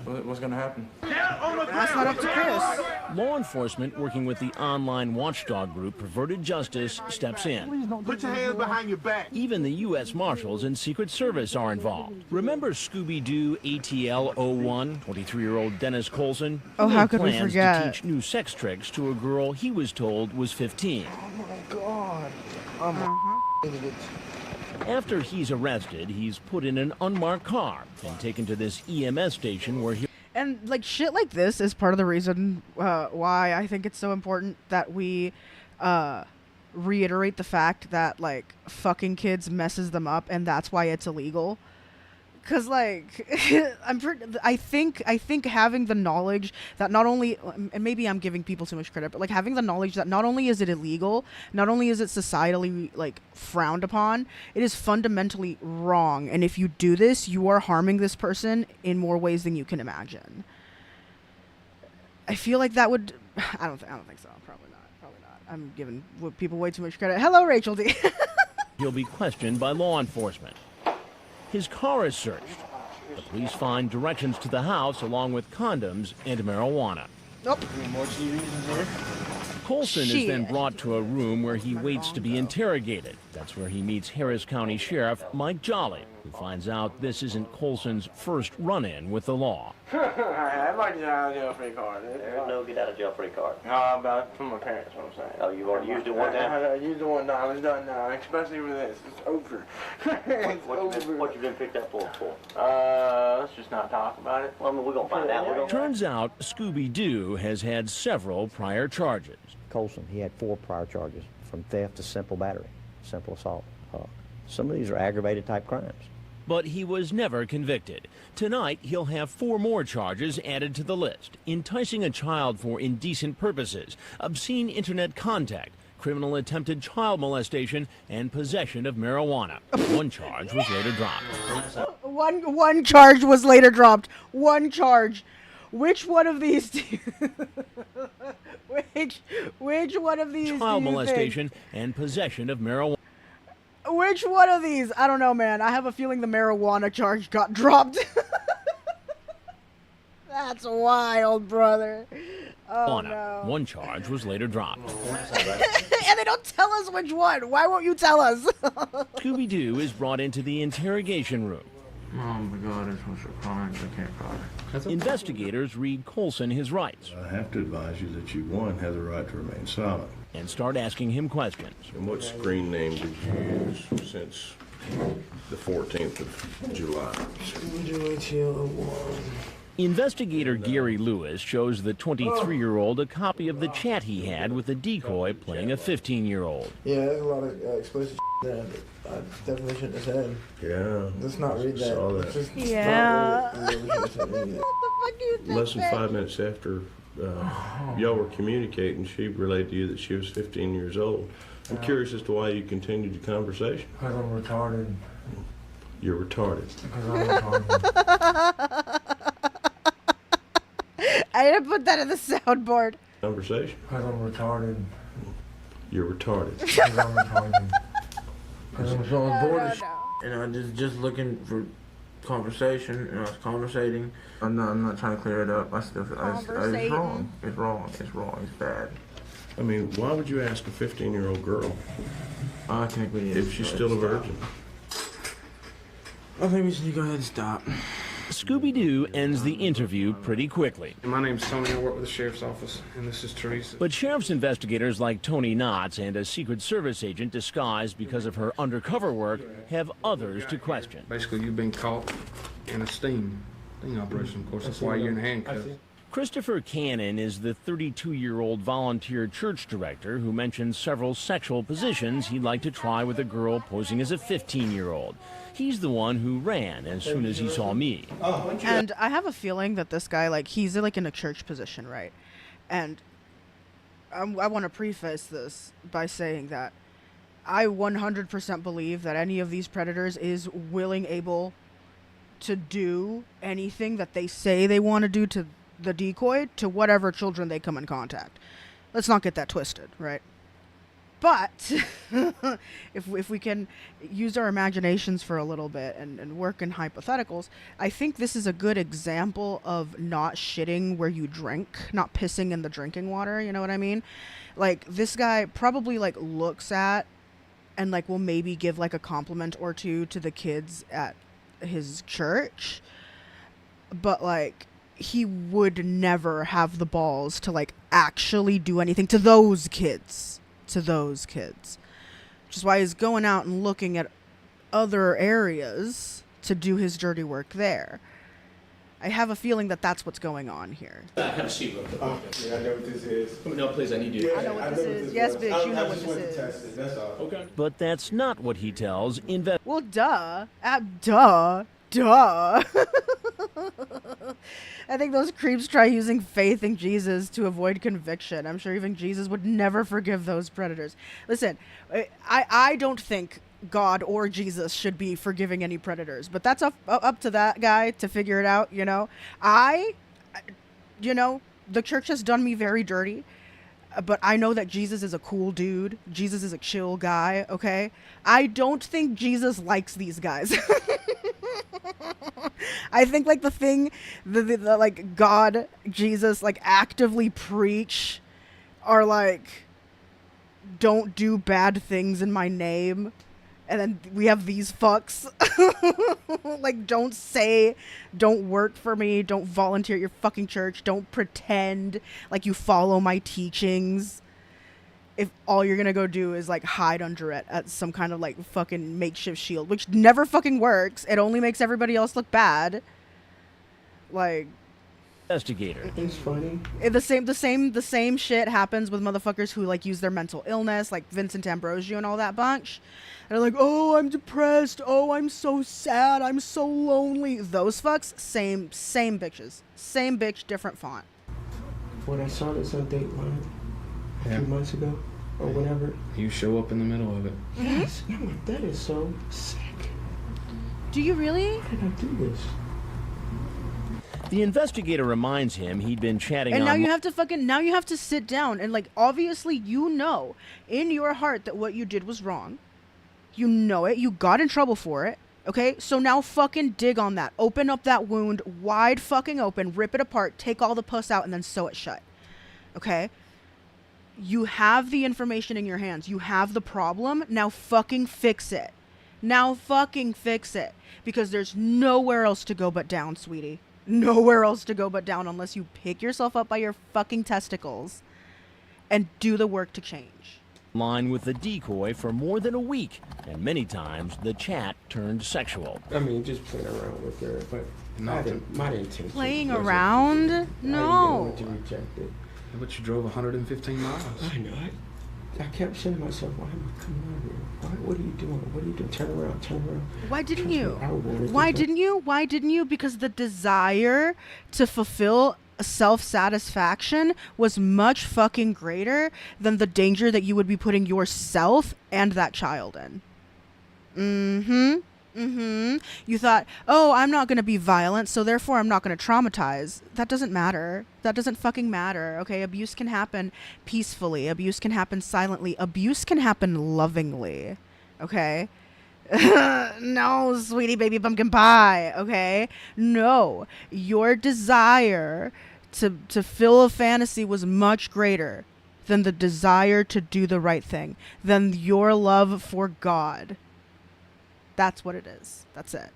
Speaker 19: What's going to happen?
Speaker 1: That's not up to Chris.
Speaker 9: Law enforcement, working with the online watchdog group Perverted Justice, steps in.
Speaker 12: Put your hands behind your back.
Speaker 9: Even the U.S. Marshals and Secret Service are involved. Remember Scooby-Doo ATL-01, 23-year-old Dennis Colson?
Speaker 1: Oh,
Speaker 9: He
Speaker 1: how
Speaker 9: made
Speaker 1: could we
Speaker 9: plans
Speaker 1: forget?
Speaker 9: to teach new sex tricks to a girl he was told was 15.
Speaker 12: Oh my God. I'm an idiot.
Speaker 9: After he's arrested, he's put in an unmarked car and taken to this EMS station where he...
Speaker 1: And like shit like this is part of the reason why I think it's so important that we reiterate the fact that like fucking kids messes them up, and that's why it's illegal. Cause like I think having the knowledge that not only, and maybe I'm giving people too much credit, but like having the knowledge that not only is it illegal, not only is it societally like frowned upon, it is fundamentally wrong. And if you do this, you are harming this person in more ways than you can imagine. I feel like that would. I don't think so. Probably not. I'm giving people way too much credit. Hello, Rachel D.
Speaker 9: He'll be questioned by law enforcement. His car is searched. The police find directions to the house along with condoms and marijuana.
Speaker 1: Nope.
Speaker 12: More TVs in here?
Speaker 9: Colson is then brought to a room where he waits to be interrogated. That's where he meets Harris County Sheriff Mike Jolly, who finds out this isn't Colson's first run-in with the law.
Speaker 19: I'd like to get out of jail free card.
Speaker 4: There's no get out of jail free card.
Speaker 19: How about from my parents, what I'm saying.
Speaker 4: Oh, you've already used it one time?
Speaker 19: I used it one time. It's done now, especially with this. It's over.
Speaker 4: What you been picked up for?
Speaker 19: Let's just not talk about it.
Speaker 4: Well, I mean, we're going to find out.
Speaker 9: Turns out Scooby-Doo has had several prior charges.
Speaker 22: Colson, he had 4 prior charges, from theft to simple battery, simple assault. Some of these are aggravated type crimes.
Speaker 9: But he was never convicted. Tonight, he'll have 4 more charges added to the list: enticing a child for indecent purposes, obscene internet contact, criminal attempted child molestation, and possession of marijuana. One charge was later dropped.
Speaker 1: One charge was later dropped. One charge. Which one of these do you which one of these
Speaker 9: Child
Speaker 1: do you
Speaker 9: molestation
Speaker 1: think?
Speaker 9: and possession of marijuana.
Speaker 1: Which one of these? I don't know, man. I have a feeling the marijuana charge got dropped. That's wild, brother. Oh, no.
Speaker 9: One charge was later dropped.
Speaker 1: And they don't tell us which one. Why won't you tell us?
Speaker 9: Scooby-Doo is brought into the interrogation room.
Speaker 19: Oh my God, it's such a crime. I can't cry.
Speaker 9: Investigators read Colson his rights.
Speaker 20: I have to advise you that you, one, have the right to remain silent.
Speaker 9: And start asking him questions.
Speaker 20: And what screen name did you use since the 14th of July?
Speaker 9: Investigator Gary Lewis shows the 23-year-old a copy of the chat he had with a decoy playing a 15-year-old.
Speaker 19: Yeah, there's a lot of explicit there that I definitely shouldn't have said.
Speaker 20: Yeah.
Speaker 19: Let's not read that.
Speaker 20: Saw that.
Speaker 19: Let's just
Speaker 1: Yeah.
Speaker 19: not read it. We shouldn't have said that.
Speaker 20: Less than 5 minutes after y'all were communicating, she relayed to you that she was 15 years old. I'm curious as to why you continued the conversation.
Speaker 19: Because I'm retarded.
Speaker 20: You're retarded.
Speaker 19: Because I'm retarded.
Speaker 1: I didn't put that in the soundboard.
Speaker 20: Conversation.
Speaker 19: Because I'm retarded.
Speaker 20: You're retarded.
Speaker 19: Because I'm retarded. Because I'm so bored of and I'm just looking for
Speaker 14: conversation, and I was conversating. I'm not trying to clear it up. I still feel it's wrong. It's wrong. It's wrong. It's bad.
Speaker 20: I mean, why would you ask a 15-year-old girl
Speaker 14: I think we need
Speaker 20: if she's still a virgin?
Speaker 14: I think we should go ahead and stop.
Speaker 9: Scooby-Doo ends the interview pretty quickly.
Speaker 17: My name's Tony. I work with the sheriff's office, and this is Teresa.
Speaker 9: But sheriff's investigators like Tony Knotts and a Secret Service agent disguised because of her undercover work have others to question.
Speaker 17: Basically, you've been caught in a sting operation. Of course, that's why you're in handcuffs.
Speaker 9: Christopher Cannon is the 32-year-old volunteer church director who mentioned several sexual positions he'd like to try with a girl posing as a 15-year-old. He's the one who ran as soon as he saw me.
Speaker 1: And I have a feeling that this guy, like, he's like in a church position, right? And I want to preface this by saying that I 100% believe that any of these predators is willing, able to do anything that they say they want to do to the decoy, to whatever children they come in contact. Let's not get that twisted, right? But if we can use our imaginations for a little bit and work in hypotheticals, I think this is a good example of not shitting where you drink, not pissing in the drinking water, you know what I mean? Like, this guy probably, like, looks at and, like, will maybe give, like, a compliment or two to the kids at his church, but, like, he would never have the balls to, like, actually do anything to those kids. Which is why he's going out and looking at other areas to do his dirty work there. I have a feeling that that's what's going on here.
Speaker 17: Have a seat real quick.
Speaker 12: Yeah, I know what this is.
Speaker 17: No, please, I need you.
Speaker 1: I know what this is. Yes, bitch, you know what this is.
Speaker 12: That's all.
Speaker 17: Okay.
Speaker 9: But that's not what he tells
Speaker 1: Well, duh. I think those creeps try using faith in Jesus to avoid conviction. I'm sure even Jesus would never forgive those predators. Listen, I don't think God or Jesus should be forgiving any predators, but that's up to that guy to figure it out, you know. The church has done me very dirty, but I know that Jesus is a cool dude. Jesus is a chill guy, okay? I don't think Jesus likes these guys. I think, like, the thing the like God, Jesus, like, actively preach are, like, don't do bad things in my name. And then we have these fucks. Like, don't work for me, don't volunteer at your fucking church, don't pretend like you follow my teachings. If all you're gonna go do is, like, hide under it at some kind of, like, fucking makeshift shield, which never fucking works. It only makes everybody else look bad. Like,
Speaker 9: investigator.
Speaker 17: It's funny.
Speaker 1: The same shit happens with motherfuckers who, like, use their mental illness, like Vincent Ambrosio and all that bunch. They're like, oh, I'm depressed. Oh, I'm so sad. I'm so lonely. Those fucks, same bitches. Same bitch, different font.
Speaker 17: When I saw this on Dateline a few months ago, or whenever.
Speaker 19: You show up in the middle of it.
Speaker 17: Yes. I'm like, that is so sick.
Speaker 1: Do you really?
Speaker 17: How did I do this?
Speaker 9: The investigator reminds him he'd been chatting
Speaker 1: and now
Speaker 9: online.
Speaker 1: you have to sit down and, like, obviously you know in your heart that what you did was wrong. You know it. You got in trouble for it. Okay? So now fucking dig on that. Open up that wound wide fucking open, rip it apart, take all the pus out, and then sew it shut. Okay? You have the information in your hands. You have the problem. Now fucking fix it. Because there's nowhere else to go but down, sweetie. Nowhere else to go but down unless you pick yourself up by your fucking testicles and do the work to change.
Speaker 9: Line with the decoy for more than a week, and many times the chat turned sexual.
Speaker 17: I mean, just playing around with her, but my intention.
Speaker 1: Playing around? No.
Speaker 17: I didn't to reject it. But you drove 115 miles. I know it. I kept saying to myself, why am I coming out here? What are you doing? What are you doing? Turn around.
Speaker 1: Why didn't you? Because the desire to fulfill self-satisfaction was much fucking greater than the danger that you would be putting yourself and that child in. You thought, oh, I'm not going to be violent, so therefore I'm not going to traumatize. That doesn't matter. That doesn't fucking matter, okay? Abuse can happen peacefully. Abuse can happen silently. Abuse can happen lovingly, okay? No, sweetie baby pumpkin pie, okay? No. Your desire to fill a fantasy was much greater than the desire to do the right thing, than your love for God. That's what it is. That's it.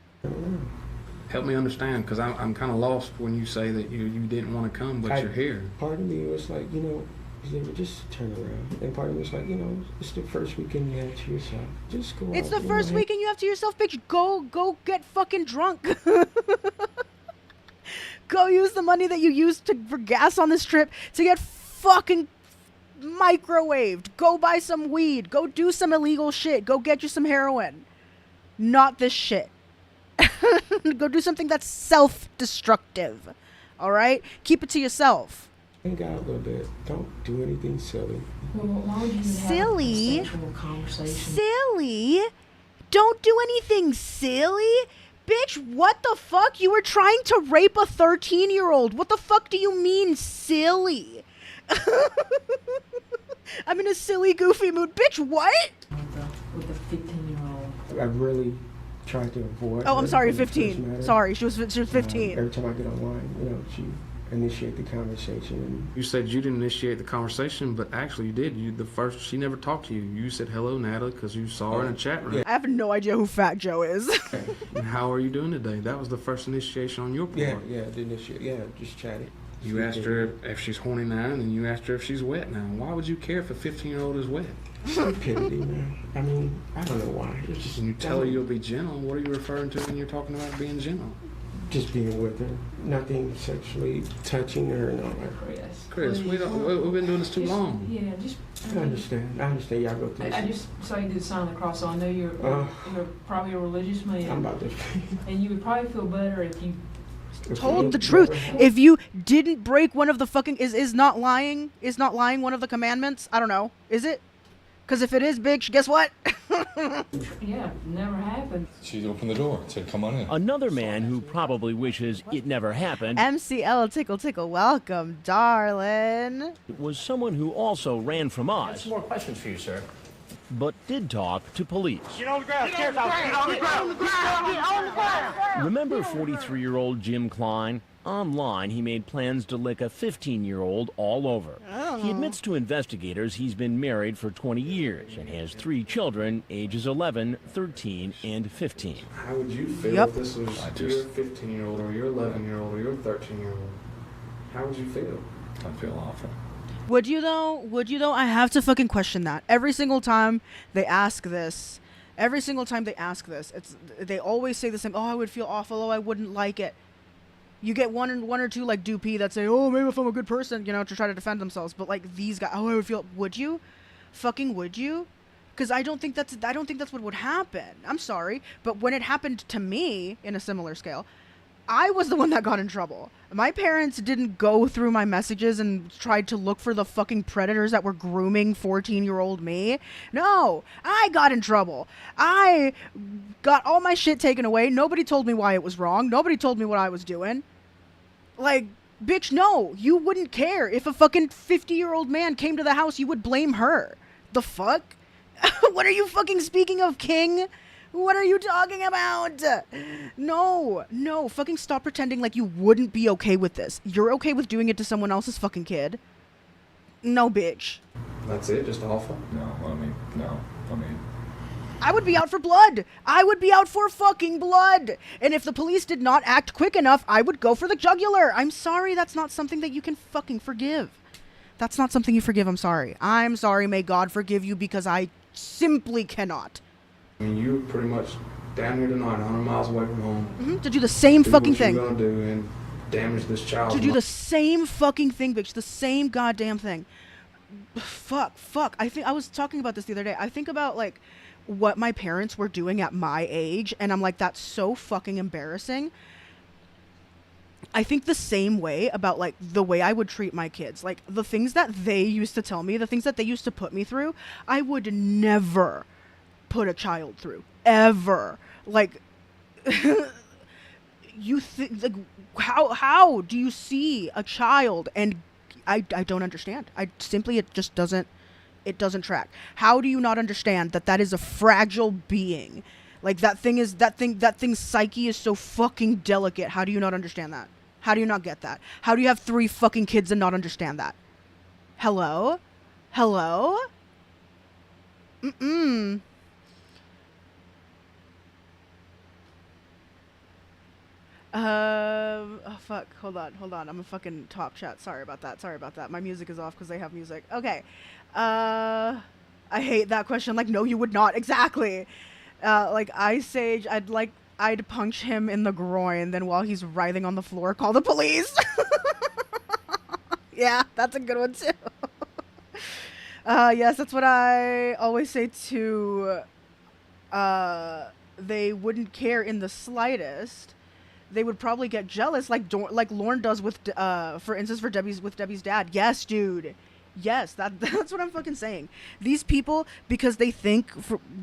Speaker 17: Help me understand, because I'm kind of lost when you say that you didn't want to come, but you're here.
Speaker 13: Part of me was like, you know, they would just turn around. And part of me was like, you know, it's the first weekend you have to yourself. Just go
Speaker 1: It's
Speaker 13: out,
Speaker 1: the first weekend you have to yourself, bitch. Go get fucking drunk. Go use the money that you used for gas on this trip to get fucking microwaved. Go buy some weed. Go do some illegal shit. Go get you some heroin. Not this shit. Go do something that's self-destructive. All right? Keep it to yourself.
Speaker 13: Hang out a little bit. Don't do anything silly.
Speaker 16: Well, why would you
Speaker 1: Silly?
Speaker 16: have a sexual conversation?
Speaker 1: Silly? Don't do anything silly? Bitch, what the fuck? You were trying to rape a 13-year-old. What the fuck do you mean silly? I'm in a silly, goofy mood. Bitch, what?
Speaker 16: With the 15-year-old.
Speaker 13: I really tried to avoid.
Speaker 1: Oh, I'm sorry,
Speaker 13: when it first
Speaker 1: 15.
Speaker 13: met her.
Speaker 1: Sorry, she was 15.
Speaker 13: Every time I get online, you know, she initiate the conversation. And
Speaker 17: You said you didn't initiate the conversation, but actually you did. She never talked to you. You said hello, Natalie, because you saw her in a chat room.
Speaker 1: I have no idea who Fat Joe is.
Speaker 17: And how are you doing today? That was the first initiation on your part.
Speaker 13: yeah, the initiate. Yeah, just chatted.
Speaker 17: You asked her if she's horny now, and then you asked her if she's wet now. Why would you care if a 15-year-old is wet?
Speaker 13: Stupidity, man. I mean, I don't know why. It's just
Speaker 17: When you tell her you'll be gentle, what are you referring to when you're talking about being gentle?
Speaker 13: just being with her. Nothing sexually touching her and all that.
Speaker 17: Chris, we've been doing this too long.
Speaker 16: Yeah, just.
Speaker 13: I understand. Y'all go through this.
Speaker 16: I just saw you do the sign of the cross, so I know you're probably a religious man.
Speaker 13: I'm about to.
Speaker 16: And you would probably feel better if you
Speaker 1: told the truth. If you didn't break one of the fucking is not lying one of the commandments? I don't know. Is it? Because if it is, bitch, guess what?
Speaker 16: Yeah, never happened.
Speaker 23: She opened the door and said, "Come on in."
Speaker 9: Another man who probably wishes it never happened
Speaker 1: MCL tickle tickle, welcome, darling.
Speaker 9: was someone who also ran from
Speaker 3: I have
Speaker 9: us,
Speaker 3: some more questions for you, sir.
Speaker 9: but did talk to police.
Speaker 12: Get on the ground. Get on the ground. Get on the ground.
Speaker 9: Remember 43-year-old Jim Klein? Online, he made plans to lick a 15-year-old all over. He admits to investigators he's been married for 20 years and has 3 children, ages 11, 13, and 15.
Speaker 17: How would you feel if this was your 15-year-old or your 11-year-old or your 13-year-old? How would you feel?
Speaker 23: I feel awful.
Speaker 1: Would you though? I have to fucking question that. Every single time they ask this, they always say the same, oh, I would feel awful, oh, I wouldn't like it. You get one or two like Dupee that say, oh, maybe if I'm a good person, to try to defend themselves. But like these guys, oh, I would feel. Would you? Fucking would you? Because I don't think that's what would happen. I'm sorry, but when it happened to me in a similar scale, I was the one that got in trouble. My parents didn't go through my messages and tried to look for the fucking predators that were grooming 14-year-old me. No, I got in trouble. I got all my shit taken away. Nobody told me why it was wrong. Nobody told me what I was doing. Like, bitch, no, you wouldn't care. If a fucking 50-year-old man came to the house, you would blame her. The fuck? What are you fucking speaking of, King? What are you talking about? No, fucking stop pretending like you wouldn't be okay with this. You're okay with doing it to someone else's fucking kid? No, bitch.
Speaker 17: That's it? Just awful?
Speaker 23: No.
Speaker 1: I would be out for blood. I would be out for fucking blood. And if the police did not act quick enough, I would go for the jugular. I'm sorry, that's not something that you can fucking forgive. That's not something you forgive, I'm sorry. I'm sorry, may God forgive you, because I simply cannot.
Speaker 17: I mean, you were pretty much down here tonight, 100 miles away from home.
Speaker 1: To do the same fucking thing.
Speaker 17: What you gonna do and damage this child?
Speaker 1: To do the same fucking thing, bitch. The same goddamn thing. Fuck. I was talking about this the other day. I think about, like, what my parents were doing at my age, and I'm like, that's so fucking embarrassing. I think the same way about, like, the way I would treat my kids. Like, the things that they used to tell me, the things that they used to put me through, I would never put a child through. Ever. Like, you think, like, how do you see a child? And I don't understand. It just doesn't track. How do you not understand that is a fragile being? Like that thing's psyche is so fucking delicate. How do you not understand that? How do you not get that? How do you have 3 fucking kids and not understand that? Hello? Hello? Mm-mm. Oh fuck, hold on. I'm a fucking talk chat. Sorry about that. My music is off because they have music. Okay. I hate that question. Like, no, you would not. Exactly. Like, Ice Age, I'd punch him in the groin, then while he's writhing on the floor, call the police. Yeah, that's a good one too. Yes, that's what I always say to, they wouldn't care in the slightest. They would probably get jealous, like Lorne does with, for instance, with Debbie's dad. Yes, dude. Yes, that's what I'm fucking saying. These people, because they think,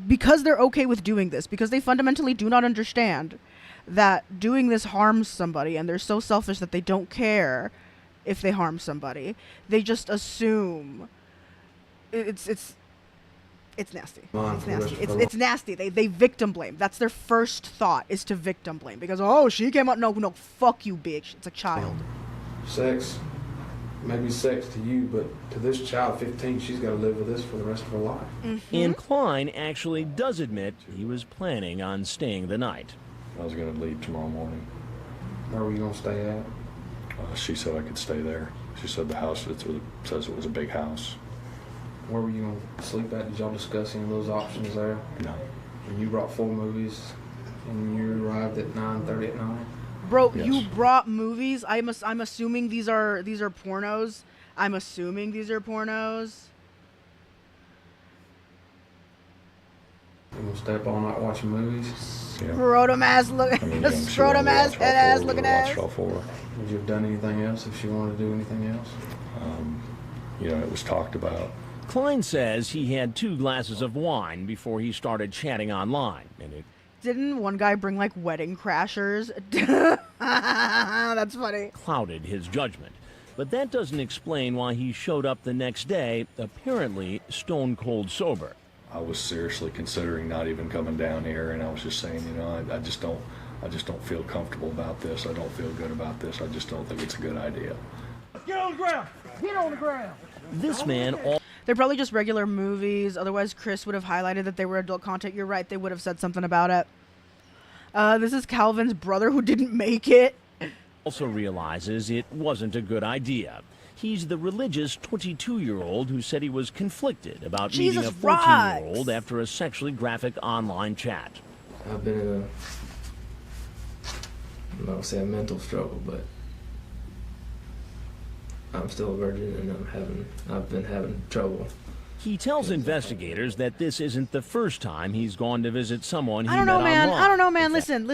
Speaker 1: because they're okay with doing this, because they fundamentally do not understand that doing this harms somebody, and they're so selfish that they don't care if they harm somebody. They just assume it's nasty. It's nasty. It's nasty. They victim blame. That's their first thought, is to victim blame, because, oh, she came out. No, fuck you, bitch. It's a child.
Speaker 17: Sex, maybe sex to you, but to this child, 15, she's got to live with this for the rest of her life.
Speaker 1: Mm-hmm.
Speaker 9: And Klein actually does admit he was planning on staying the night.
Speaker 23: I was going to leave tomorrow morning.
Speaker 17: Where were you going to stay at?
Speaker 23: She said I could stay there. She said the house says it was a big house.
Speaker 17: Where were you going to sleep at? Did y'all discuss any of those options there?
Speaker 23: No.
Speaker 17: And you brought 4 movies, and you arrived at 9:30 at night?
Speaker 1: Bro,
Speaker 23: Yes.
Speaker 1: You brought movies. I'm assuming these are pornos. I'm assuming these are pornos.
Speaker 17: You going to stay up all night watching movies?
Speaker 23: Yeah.
Speaker 1: Scrotum ass looking, scrotum ass, head ass looking ass.
Speaker 17: Would you have done anything else if she wanted to do anything else?
Speaker 23: It was talked about.
Speaker 9: Klein says he had 2 glasses of wine before he started chatting online, and it
Speaker 1: Didn't one guy bring like wedding crashers? That's funny.
Speaker 9: clouded his judgment. But that doesn't explain why he showed up the next day, apparently stone cold sober.
Speaker 23: I was seriously considering not even coming down here, and I was just saying, I just don't feel comfortable about this. I don't feel good about this. I just don't think it's a good idea.
Speaker 12: Get on the ground. Get on the ground.
Speaker 9: This man
Speaker 1: They're probably just regular movies. Otherwise, Chris would have highlighted that they were adult content. You're right. They would have said something about it. This is Calvin's brother who didn't make it.
Speaker 9: also realizes it wasn't a good idea. He's the religious 22-year-old who said he was conflicted about meeting a 14-year-old after a sexually graphic online chat.
Speaker 19: I've been in I'm not gonna say a mental struggle, but I'm still a virgin and I've been having trouble.
Speaker 9: He tells investigators that this isn't the first time he's gone to visit someone he
Speaker 1: I don't know,
Speaker 9: met
Speaker 1: man.
Speaker 9: online.
Speaker 1: I don't know, man. Listen.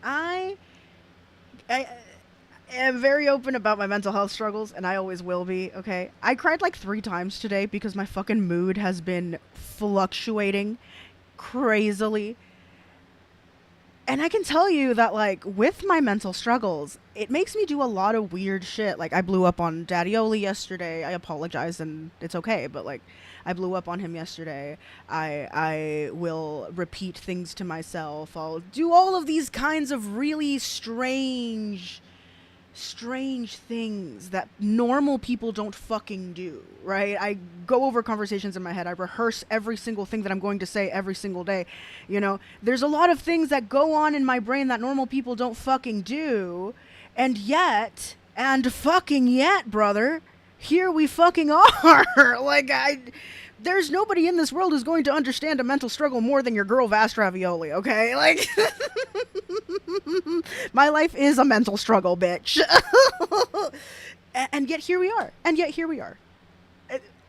Speaker 1: I am very open about my mental health struggles, and I always will be, okay? I cried like 3 times today because my fucking mood has been fluctuating crazily. And I can tell you that, like, with my mental struggles, it makes me do a lot of weird shit. Like, I blew up on Daddy Oli yesterday. I apologize, and it's okay, but, like, I blew up on him yesterday. I will repeat things to myself. I'll do all of these kinds of really strange things that normal people don't fucking do, right? I go over conversations in my head. I rehearse every single thing that I'm going to say every single day. You know, there's a lot of things that go on in my brain that normal people don't fucking do. And yet, brother, here we fucking are. Like, there's nobody in this world who's going to understand a mental struggle more than your girl Vast Ravioli, okay? Like, my life is a mental struggle, bitch. And yet here we are.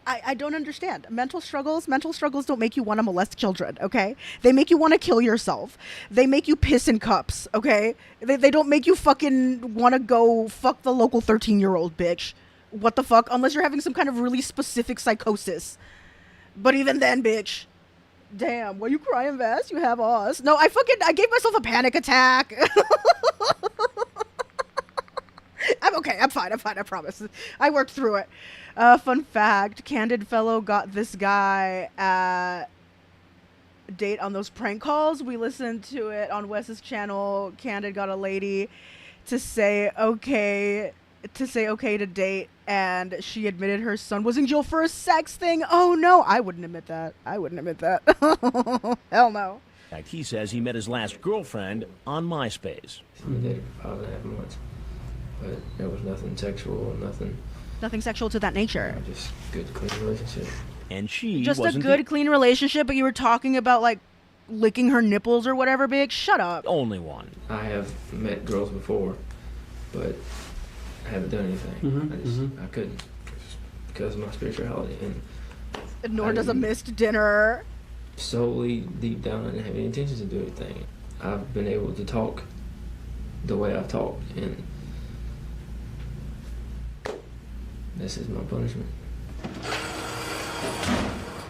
Speaker 1: I don't understand. Mental struggles don't make you want to molest children, okay? They make you want to kill yourself. They make you piss in cups, okay? They don't make you fucking want to go fuck the local 13-year-old bitch. What the fuck? Unless you're having some kind of really specific psychosis. But even then, bitch. Damn, why you crying, Vast? You have us. No, I gave myself a panic attack. I'm okay. I'm fine. I promise. I worked through it. Fun fact, Candid Fellow got this guy at date on those prank calls. We listened to it on Wes's channel. Candid got a lady to say okay to date, and she admitted her son was in jail for a sex thing. Oh no, I wouldn't admit that. Hell no.
Speaker 9: In fact, he says he met his last girlfriend on MySpace.
Speaker 19: We dated for 5.5 months, but there was nothing sexual,
Speaker 1: Nothing sexual to that nature.
Speaker 19: Just good, clean relationship.
Speaker 9: And she
Speaker 1: Just a
Speaker 9: wasn't
Speaker 1: good, clean relationship, but you were talking about, like, licking her nipples or whatever, big. Shut up.
Speaker 9: the only one.
Speaker 19: I have met girls before, but I haven't done anything. I couldn't because of my spirituality, and
Speaker 1: Nor does a missed dinner.
Speaker 19: solely deep down I didn't have any intentions to do anything. I've been able to talk the way I've talked, and this is my punishment.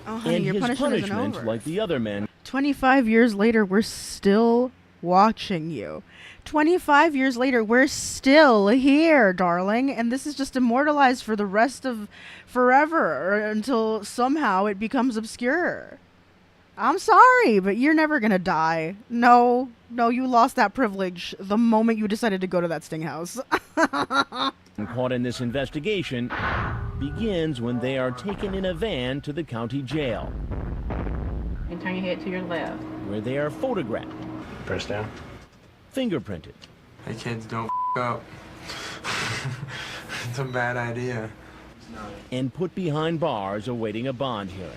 Speaker 1: Oh, honey,
Speaker 9: And
Speaker 1: your
Speaker 9: his
Speaker 1: punishment isn't
Speaker 9: punishment,
Speaker 1: over.
Speaker 9: like the other men,
Speaker 1: 25 years later, we're still watching you. 25 years later, we're still here, darling. And this is just immortalized for the rest of forever, or until somehow it becomes obscure. I'm sorry, but you're never gonna die. No, you lost that privilege the moment you decided to go to that sting house.
Speaker 9: caught in this investigation begins when they are taken in a van to the county jail,
Speaker 16: And turn your head to your left.
Speaker 9: where they are photographed,
Speaker 15: Press down.
Speaker 9: fingerprinted,
Speaker 14: Hey kids, don't up. It's a bad idea.
Speaker 9: and put behind bars awaiting a bond hearing.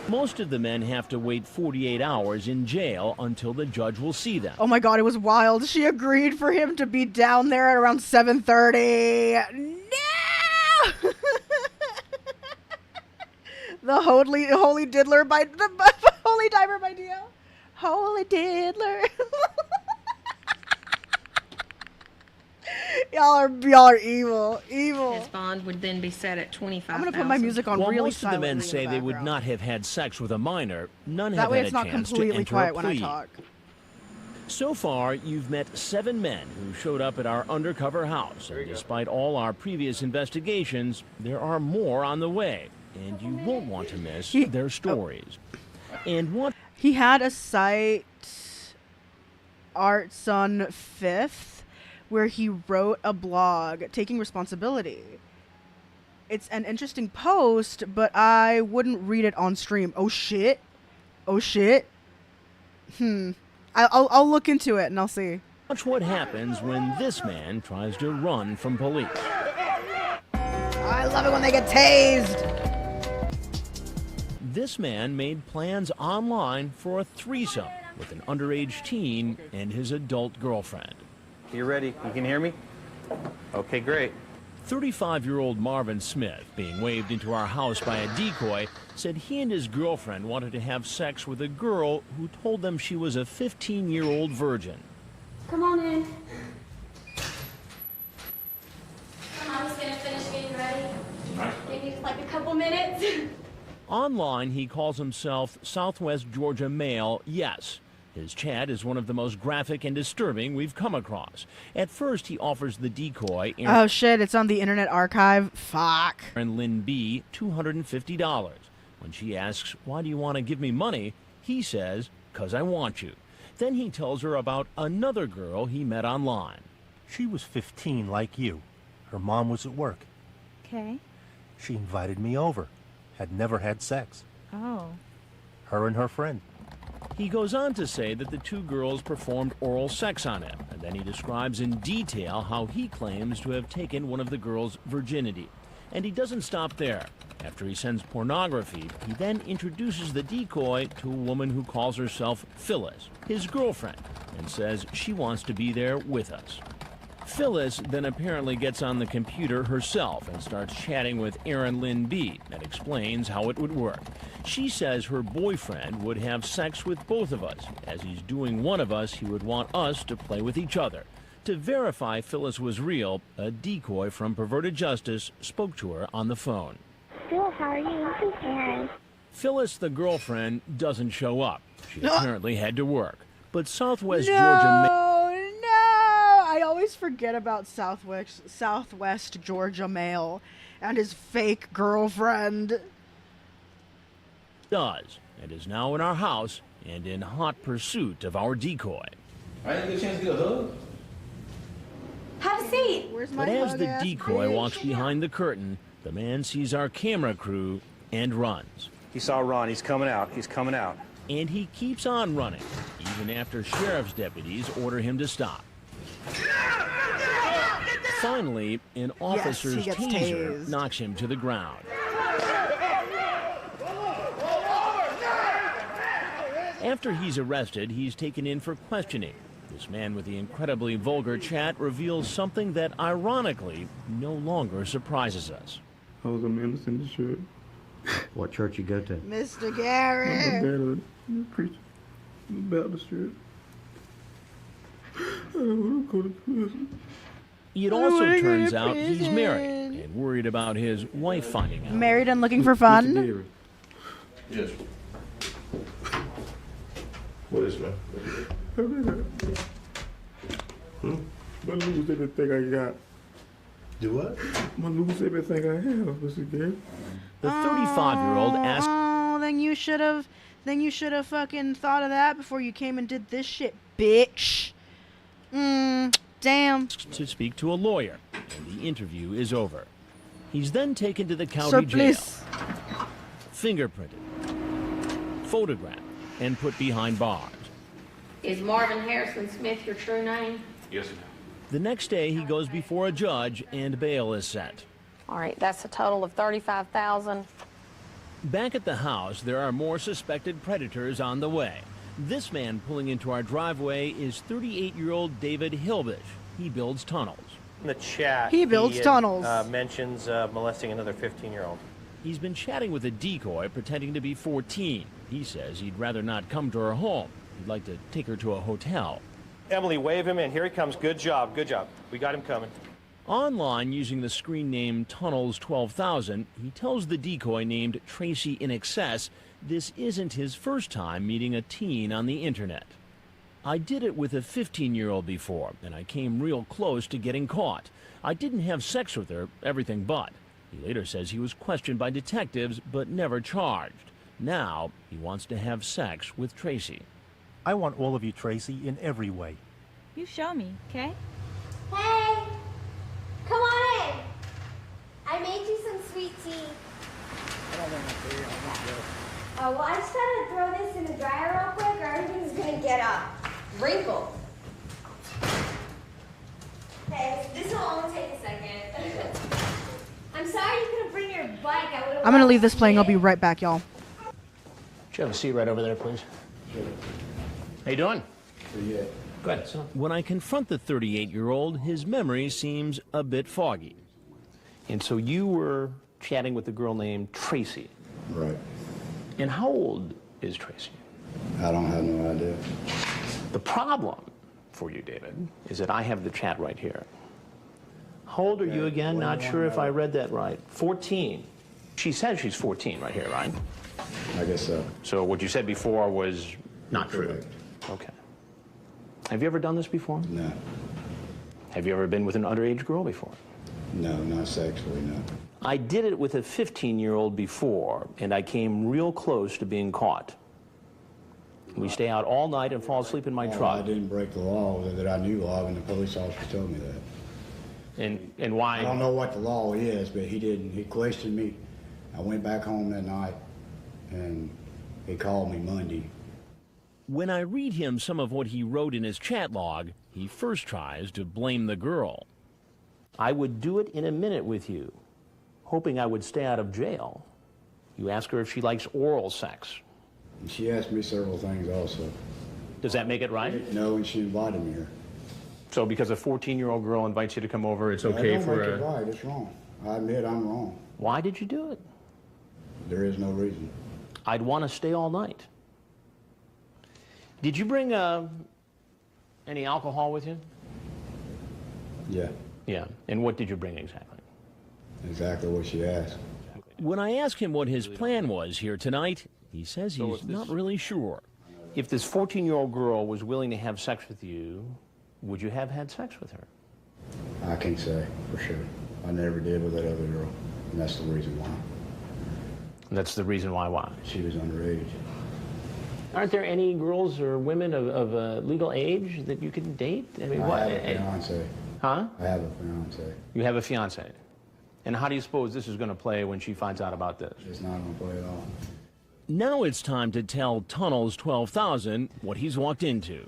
Speaker 9: Most of the men have to wait 48 hours in jail until the judge will see them.
Speaker 1: Oh my god, it was wild. She agreed for him to be down there at around 7:30. No! The holy diddler by the holy diver by Dio. Holy diddler. Y'all are evil.
Speaker 2: His bond would then be set at 25,000.
Speaker 1: I'm gonna put my music on
Speaker 9: While
Speaker 1: really
Speaker 9: most of the men
Speaker 1: silently in
Speaker 9: say
Speaker 1: the
Speaker 9: they would
Speaker 1: background.
Speaker 9: not have had sex with a minor, none
Speaker 1: That
Speaker 9: have
Speaker 1: way
Speaker 9: had
Speaker 1: it's
Speaker 9: a
Speaker 1: not
Speaker 9: chance to
Speaker 1: completely
Speaker 9: enter
Speaker 1: quiet
Speaker 9: a
Speaker 1: when I
Speaker 9: plea.
Speaker 1: talk.
Speaker 9: So far, you've met 7 men who showed up at our undercover house. And despite all our previous investigations, there are more on the way, and you won't want to miss their stories. And what
Speaker 1: He had a site, Arts on 5th, where he wrote a blog taking responsibility. It's an interesting post, but I wouldn't read it on stream. Oh shit. I'll look into it and I'll see.
Speaker 9: Watch what happens when this man tries to run from police.
Speaker 1: I love it when they get tased.
Speaker 9: This man made plans online for a threesome with an underage teen and his adult girlfriend.
Speaker 15: You ready? You can hear me? Okay, great.
Speaker 9: 35-year-old Marvin Smith, being waved into our house by a decoy, said he and his girlfriend wanted to have sex with a girl who told them she was a 15-year-old virgin.
Speaker 10: Come on in. I'm just gonna finish getting ready. Maybe just like a couple minutes.
Speaker 9: Online, he calls himself Southwest Georgia Male Yes. His chat is one of the most graphic and disturbing we've come across. At first, he offers the decoy,
Speaker 1: Oh shit, it's on the Internet Archive. Fuck.
Speaker 9: Aaron Lynn B., $250. When she asks, "Why do you want to give me money?" he says, "'Cause I want you." Then he tells her about another girl he met online.
Speaker 8: She was 15 like you. Her mom was at work.
Speaker 2: Okay.
Speaker 8: She invited me over. Had never had sex.
Speaker 2: Oh.
Speaker 8: Her and her friend.
Speaker 9: He goes on to say that the two girls performed oral sex on him, and then he describes in detail how he claims to have taken one of the girls' virginity. And he doesn't stop there. After he sends pornography, he then introduces the decoy to a woman who calls herself Phyllis, his girlfriend, and says she wants to be there with us. Phyllis then apparently gets on the computer herself and starts chatting with Aaron Lynn B. and explains how it would work. She says her boyfriend would have sex with both of us. As he's doing one of us, he would want us to play with each other. To verify Phyllis was real, a decoy from Perverted Justice spoke to her on the phone.
Speaker 10: Phil, how are you? This is Aaron.
Speaker 9: Phyllis, the girlfriend, doesn't show up. She apparently had to work. But Southwest Georgia...
Speaker 1: No, I always forget about Southwest Georgia Male and his fake girlfriend.
Speaker 9: does, and is now in our house and in hot pursuit of our decoy.
Speaker 14: I didn't get a chance to get a hug.
Speaker 10: Have a seat.
Speaker 1: Where's
Speaker 9: But as the decoy walks behind the curtain, the man sees our camera crew and runs.
Speaker 15: He saw Ron. He's coming out. He's coming out.
Speaker 9: And he keeps on running, even after sheriff's deputies order him to stop. Finally, an officer's
Speaker 1: he gets
Speaker 9: taser
Speaker 1: tased.
Speaker 9: knocks him to the ground. After he's arrested, he's taken in for questioning. This man with the incredibly vulgar chat reveals something that, ironically, no longer surprises us.
Speaker 5: I was a minister in the church.
Speaker 22: What church you go to?
Speaker 1: Mr.
Speaker 5: My
Speaker 1: Garrett.
Speaker 5: dad was a preacher in the Baptist church. I don't want to go to prison.
Speaker 9: It also turns out he's married and worried about his wife finding out.
Speaker 1: Married and looking for fun.
Speaker 20: Yes. What is that?
Speaker 5: My lose everything I got.
Speaker 20: Do what?
Speaker 5: My lose everything I have, Mr. Garrett.
Speaker 9: The 35-year-old asks
Speaker 1: Oh, then you should have fucking thought of that before you came and did this shit, bitch. Damn.
Speaker 9: to speak to a lawyer, and the interview is over. He's then taken to the county jail,
Speaker 1: Surplice.
Speaker 9: fingerprinted, photographed, and put behind bars.
Speaker 2: Is Marvin Harrison Smith your true name?
Speaker 15: Yes, ma'am.
Speaker 9: The next day, he goes before a judge, and bail is set.
Speaker 2: All right, that's a total of $35,000.
Speaker 9: Back at the house, there are more suspected predators on the way. This man pulling into our driveway is 38-year-old David Hilbish. He builds tunnels.
Speaker 15: In the chat,
Speaker 1: He builds tunnels.
Speaker 15: Mentions molesting another 15-year-old.
Speaker 9: He's been chatting with a decoy pretending to be 14. He says he'd rather not come to her home. He'd like to take her to a hotel.
Speaker 15: Emily, wave him in. Here he comes. Good job. Good job. We got him coming.
Speaker 9: Online, using the screen name Tunnels 12,000, he tells the decoy named Tracy in Excess this isn't his first time meeting a teen on the internet. I did it with a 15-year-old before, and I came real close to getting caught. I didn't have sex with her, everything but. He later says he was questioned by detectives, but never charged. Now, he wants to have sex with Tracy.
Speaker 8: I want all of you, Tracy, in every way.
Speaker 11: You show me, okay?
Speaker 10: Hey, come on in. I made you some sweet tea. Oh, well, I just gotta throw this in the dryer real quick or everything's gonna get wrinkled. Okay, this will only take a second. I'm sorry you couldn't bring your bike. I would've
Speaker 1: I'm gonna
Speaker 10: loved
Speaker 1: leave this
Speaker 10: to
Speaker 1: playing.
Speaker 10: see
Speaker 1: I'll be
Speaker 10: it.
Speaker 1: right back, y'all.
Speaker 3: Could you have a seat right over there, please? How you doing?
Speaker 20: Yeah.
Speaker 3: Go ahead, sit down.
Speaker 9: When I confront the 38-year-old, his memory seems a bit foggy.
Speaker 3: And so you were chatting with a girl named Tracy.
Speaker 18: Right.
Speaker 3: And how old is Tracy?
Speaker 18: I don't have no idea.
Speaker 3: The problem for you, David, is that I have the chat right here. How old are you again? Not sure if I read that right. 14. She says she's 14 right here, right?
Speaker 18: I guess so.
Speaker 3: So what you said before was not true.
Speaker 18: Correct.
Speaker 3: Okay. Have you ever done this before?
Speaker 18: No.
Speaker 3: Have you ever been with an underage girl before?
Speaker 18: No, not sexually, no.
Speaker 3: I did it with a 15-year-old before, and I came real close to being caught. We stay out all night and fall asleep in my
Speaker 18: I
Speaker 3: truck.
Speaker 18: didn't break the law that I knew of, and the police officer told me that.
Speaker 3: And why?
Speaker 18: I don't know what the law is, but he didn't. He questioned me. I went back home that night, and he called me Monday.
Speaker 9: When I read him some of what he wrote in his chat log, he first tries to blame the girl.
Speaker 3: I would do it in a minute with you, hoping I would stay out of jail. You ask her if she likes oral sex.
Speaker 18: And she asked me several things also.
Speaker 3: Does that make it right?
Speaker 18: No, and she invited me here.
Speaker 3: So because a 14-year-old girl invites you to come over, it's okay
Speaker 18: I don't
Speaker 3: for
Speaker 18: make
Speaker 3: a...
Speaker 18: it right. It's wrong. I admit I'm wrong.
Speaker 3: Why did you do it?
Speaker 18: There is no reason.
Speaker 3: I'd want to stay all night. Did you bring any alcohol with you?
Speaker 18: Yeah,
Speaker 3: Yeah. And what did you bring exactly?
Speaker 18: exactly what she asked.
Speaker 9: When I ask him what his plan was here tonight, he says he's not really sure.
Speaker 3: If this 14-year-old girl was willing to have sex with you, would you have had sex with her?
Speaker 18: I can't say for sure. I never did with that other girl, and that's the reason why.
Speaker 3: That's the reason why?
Speaker 18: She was underage.
Speaker 3: Aren't there any girls or women of legal age that you can date? I mean,
Speaker 18: I have a fiance.
Speaker 3: Huh?
Speaker 18: I have a fiance.
Speaker 3: You have a fiance. And how do you suppose this is going to play when she finds out about this?
Speaker 18: It's not going to play at all.
Speaker 9: Now it's time to tell Tunnels 12,000 what he's walked into.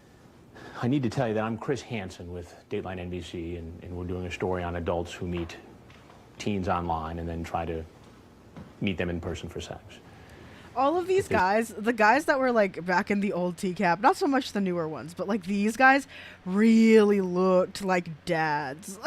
Speaker 3: I need to tell you that I'm Chris Hansen with Dateline NBC, and we're doing a story on adults who meet teens online and then try to meet them in person for sex.
Speaker 1: All of these guys, the guys that were like back in the old tcap, not so much the newer ones, but like these guys really looked like dads.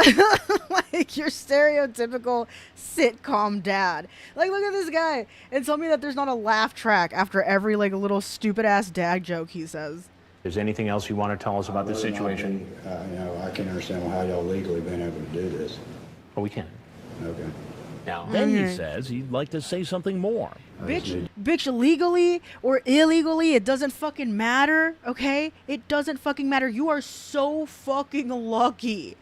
Speaker 1: Like your stereotypical sitcom dad. Like, look at this guy and tell me that there's not a laugh track after every like little stupid ass dad joke he says.
Speaker 3: Is there anything else you want to tell us about this situation?
Speaker 18: I can't understand how y'all legally been able to do this.
Speaker 3: Oh, we can.
Speaker 18: Okay.
Speaker 3: Now,
Speaker 9: then he says he'd like to say something more.
Speaker 1: Bitch, legally or illegally, it doesn't fucking matter, okay? It doesn't fucking matter. You are so fucking lucky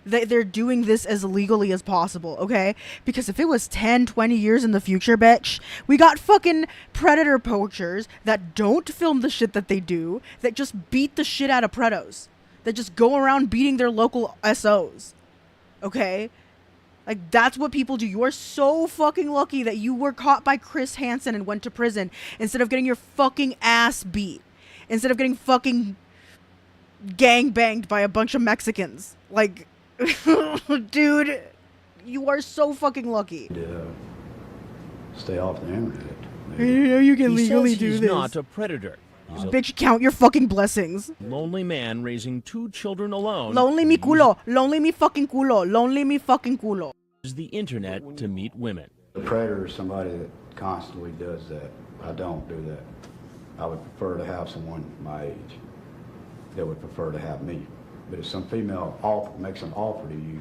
Speaker 1: that they're doing this as legally as possible, okay? Because if it was 10, 20 years in the future, bitch, we got fucking predator poachers that don't film the shit that they do, that just beat the shit out of predos, that just go around beating their local SOs, okay? Like, that's what people do. You are so fucking lucky that you were caught by Chris Hansen and went to prison instead of getting your fucking ass beat. Instead of getting fucking gangbanged by a bunch of Mexicans. Like, dude, you are so fucking lucky.
Speaker 18: Stay off the internet.
Speaker 1: You know you can
Speaker 9: He
Speaker 1: legally
Speaker 9: says
Speaker 1: do
Speaker 9: he's
Speaker 1: this.
Speaker 9: not a predator. He's a
Speaker 1: Bitch, count your fucking blessings.
Speaker 9: lonely man raising 2 children alone.
Speaker 1: Lonely mi culo. Lonely mi fucking culo. Lonely mi fucking culo.
Speaker 9: Uses the internet to meet women.
Speaker 18: The predator is somebody that constantly does that. I don't do that. I would prefer to have someone my age that would prefer to have me. But if some female makes an offer to you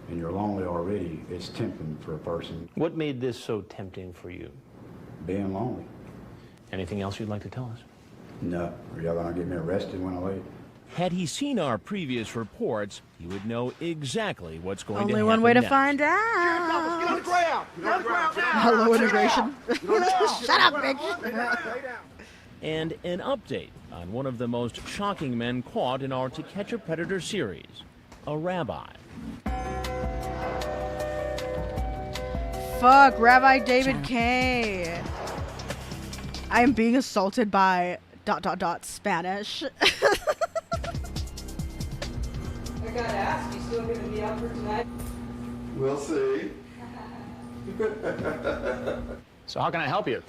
Speaker 18: and you're lonely already, it's tempting for a person.
Speaker 3: What made this so tempting for you?
Speaker 18: Being lonely.
Speaker 3: Anything else you'd like to tell us?
Speaker 18: No. Are y'all gonna get me arrested when I leave?
Speaker 9: Had he seen our previous reports, he would know exactly what's going to happen.
Speaker 1: Only one way to
Speaker 9: next.
Speaker 1: find out.
Speaker 12: Get on the ground. Get on the ground.
Speaker 1: Hello, immigration. Shut up, bitch.
Speaker 9: And an update on one of the most shocking men caught in our To Catch a Predator series, a rabbi.
Speaker 1: Fuck, Rabbi David K. I am being assaulted by ... Spanish.
Speaker 16: I gotta ask, you still gonna be out for tonight?
Speaker 12: We'll see.
Speaker 3: So how can I help you?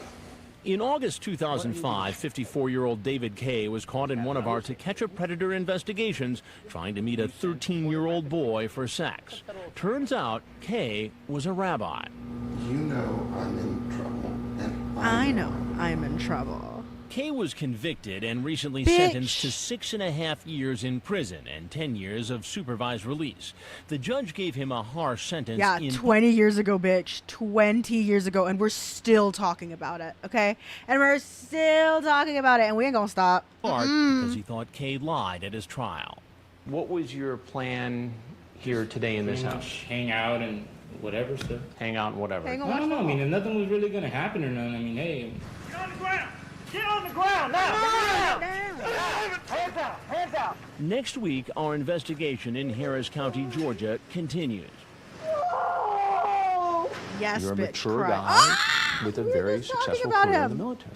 Speaker 9: In August 2005, 54-year-old David K. was caught in one of our To Catch a Predator investigations trying to meet a 13-year-old boy for sex. Turns out K. was a rabbi.
Speaker 12: You know I'm in trouble. And
Speaker 1: I know I'm in trouble.
Speaker 9: K. was convicted and recently
Speaker 1: Bitch.
Speaker 9: sentenced to 6.5 years in prison and 10 years of supervised release. The judge gave him a harsh sentence.
Speaker 1: Yeah, 20 years ago, bitch. 20 years ago, and we're still talking about it, okay? And we're still talking about it, and we ain't gonna stop.
Speaker 9: part because he thought K. lied at his trial.
Speaker 3: What was your plan here today in this house?
Speaker 5: Hang out and whatever stuff.
Speaker 3: Hang out and whatever.
Speaker 5: I don't know. I mean, if nothing was really gonna happen or nothing. I mean, hey.
Speaker 12: Get on the ground. Get on the ground now. Hands out. Hands out.
Speaker 9: Next week, our investigation in Harris County, Georgia, continues.
Speaker 1: Yes,
Speaker 3: You're a
Speaker 1: bitch.
Speaker 3: mature
Speaker 1: cry.
Speaker 3: guy with a very successful
Speaker 1: about
Speaker 3: career in the
Speaker 1: him.
Speaker 3: military.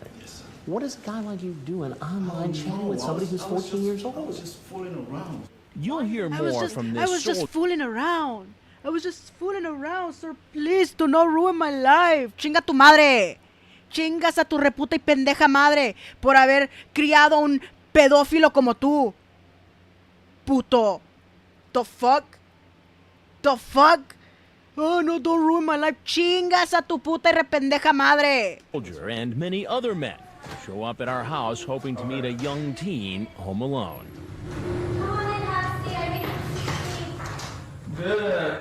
Speaker 3: What does a guy like you doing online chatting with somebody who's 14 years old?
Speaker 12: I was just fooling around.
Speaker 9: You'll hear
Speaker 1: I was
Speaker 9: more
Speaker 1: just,
Speaker 9: from
Speaker 1: I
Speaker 9: this
Speaker 1: was just
Speaker 9: soldier.
Speaker 1: fooling around. I was just fooling around, sir. Please do not ruin my life. Chinga tu madre. Chingas a tu reputa y pendeja madre por haber criado un pedófilo como tú. Puto. The fuck? The fuck? Oh, no, don't ruin my life. Chingas a tu puta y rependeja madre.
Speaker 9: Soldier and many other men show up at our house hoping to meet a young teen home alone.
Speaker 5: Good.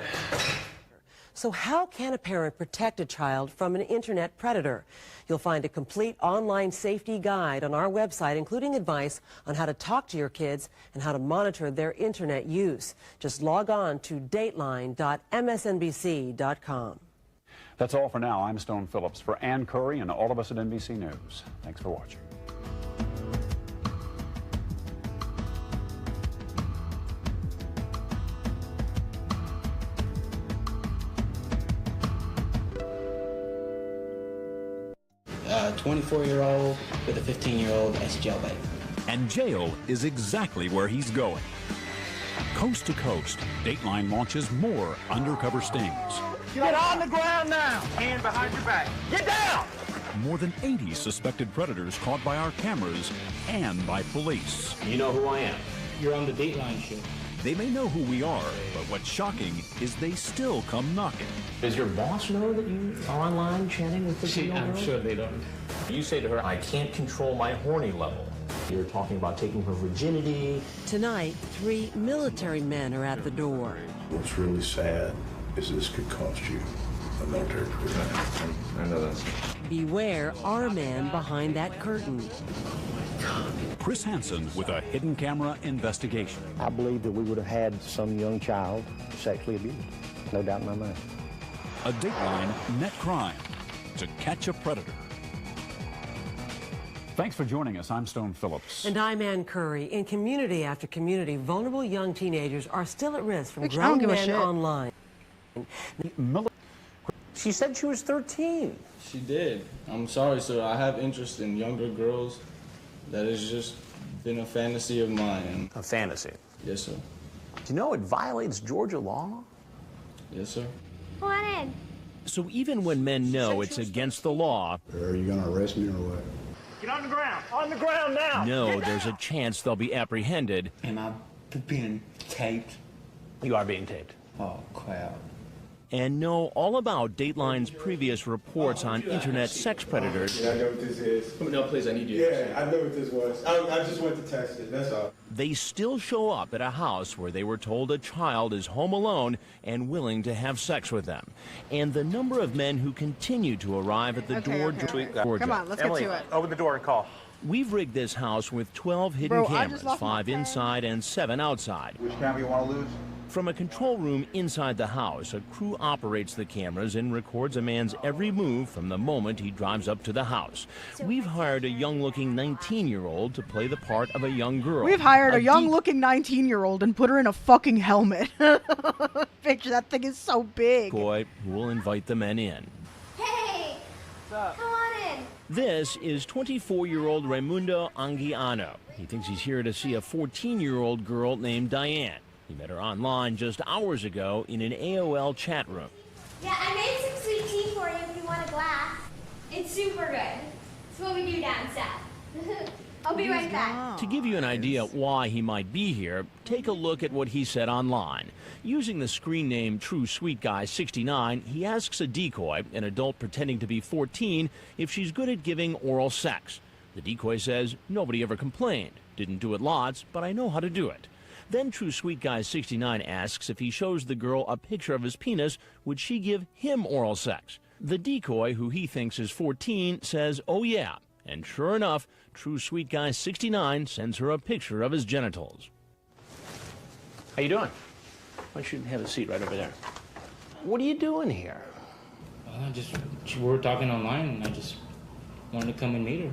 Speaker 6: So how can a parent protect a child from an internet predator? You'll find a complete online safety guide on our website, including advice on how to talk to your kids and how to monitor their internet use. Just log on to dateline.msnbc.com.
Speaker 4: That's all for now. I'm Stone Phillips for Ann Curry and all of us at NBC News. Thanks for watching.
Speaker 7: A 24-year-old with a 15-year-old as jailbait.
Speaker 4: And jail is exactly where he's going. Coast to coast, Dateline launches more undercover stings.
Speaker 12: Get on the ground now. Hand behind your back. Get down.
Speaker 4: More than 80 suspected predators caught by our cameras and by police.
Speaker 3: You know who I am.
Speaker 19: You're on the Dateline show.
Speaker 4: They may know who we are, but what's shocking is they still come knocking.
Speaker 3: Does your boss know that you are online chatting with the
Speaker 19: I'm
Speaker 3: girl?
Speaker 19: sure they don't.
Speaker 3: You say to her, I can't control my horny level. You're talking about taking her virginity.
Speaker 6: Tonight, 3 military men are at the door.
Speaker 21: What's really sad is this could cost you a military career. I know that.
Speaker 6: Beware our man behind that curtain.
Speaker 4: Chris Hansen with a hidden camera investigation.
Speaker 22: I believe that we would have had some young child sexually abused. No doubt in my mind.
Speaker 4: A Dateline net crime to catch a predator. Thanks for joining us. I'm Stone Phillips.
Speaker 6: And I'm Ann Curry. In community after community, vulnerable young teenagers are still at risk from
Speaker 1: I don't
Speaker 6: grown
Speaker 1: give a
Speaker 6: men
Speaker 1: shit.
Speaker 6: online.
Speaker 3: She said she was 13.
Speaker 5: She did. I'm sorry, sir. I have interest in younger girls. That has just been a fantasy of mine.
Speaker 3: A fantasy?
Speaker 5: Yes, sir.
Speaker 3: Do you know it violates Georgia law?
Speaker 5: Yes, sir.
Speaker 10: Come on in.
Speaker 9: So even when men know it's against the law,
Speaker 18: Are you gonna arrest me or what?
Speaker 12: Get on the ground. On the ground now.
Speaker 9: know there's a chance they'll be apprehended.
Speaker 7: Am I being taped?
Speaker 3: You are being taped.
Speaker 7: Oh, crap.
Speaker 9: And know all about Dateline's previous reports on internet sex predators.
Speaker 17: Yeah, I know what this is.
Speaker 15: No, please, I need you.
Speaker 17: Yeah, I know what this was. I just went to test it, that's all.
Speaker 9: They still show up at a house where they were told a child is home alone and willing to have sex with them. And the number of men who continue to arrive at the door. Georgia.
Speaker 1: Come on, let's
Speaker 15: Emily,
Speaker 1: get to it.
Speaker 15: open the door and call.
Speaker 9: We've rigged this house with 12 hidden
Speaker 1: Bro, I
Speaker 9: cameras,
Speaker 1: just lost my
Speaker 9: 5
Speaker 1: pen.
Speaker 9: inside and 7 outside.
Speaker 12: Which camera you want to lose?
Speaker 9: From a control room inside the house, a crew operates the cameras and records a man's every move from the moment he drives up to the house. We've hired a young-looking 19-year-old to play the part of a young girl.
Speaker 1: We've hired a young-looking 19-year-old and put her in a fucking helmet. Picture that thing is so big.
Speaker 9: Boy who will invite the men in.
Speaker 10: Hey! Come on in.
Speaker 9: This is 24-year-old Raimundo Anguiano. He thinks he's here to see a 14-year-old girl named Diane. He met her online just hours ago in an AOL chat room.
Speaker 10: Yeah, I made some sweet tea for you if you want a glass. It's super good. It's what we do down south. I'll be right back.
Speaker 9: To give you an idea why he might be here, take a look at what he said online. Using the screen name True Sweet Guy 69, he asks a decoy, an adult pretending to be 14, if she's good at giving oral sex. The decoy says, nobody ever complained. Didn't do it lots, but I know how to do it. Then True Sweet Guy 69 asks if he shows the girl a picture of his penis, would she give him oral sex? The decoy, who he thinks is 14, says, oh yeah. And sure enough, True Sweet Guy 69 sends her a picture of his genitals.
Speaker 3: How you doing? Why don't you have a seat right over there? What are you doing here?
Speaker 19: We were talking online, and I just wanted to come and meet her.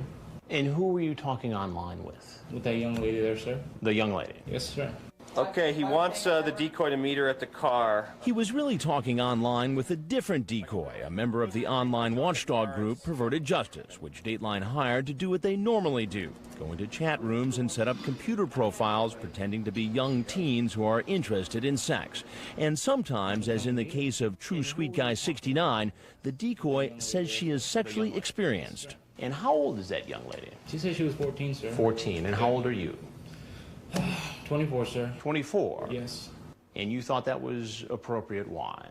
Speaker 3: And who were you talking online with?
Speaker 19: With that young lady there, sir.
Speaker 3: The young lady?
Speaker 19: Yes, sir.
Speaker 15: Okay, he wants the decoy to meet her at the car.
Speaker 9: He was really talking online with a different decoy, a member of the online watchdog group Perverted Justice, which Dateline hired to do what they normally do, go into chat rooms and set up computer profiles pretending to be young teens who are interested in sex. And sometimes, as in the case of True Sweet Guy 69, the decoy says she is sexually experienced.
Speaker 3: And how old is that young lady?
Speaker 19: She said she was 14, sir.
Speaker 3: 14. And how old are you?
Speaker 19: 24, sir.
Speaker 3: 24?
Speaker 19: Yes.
Speaker 3: And you thought that was appropriate. Why?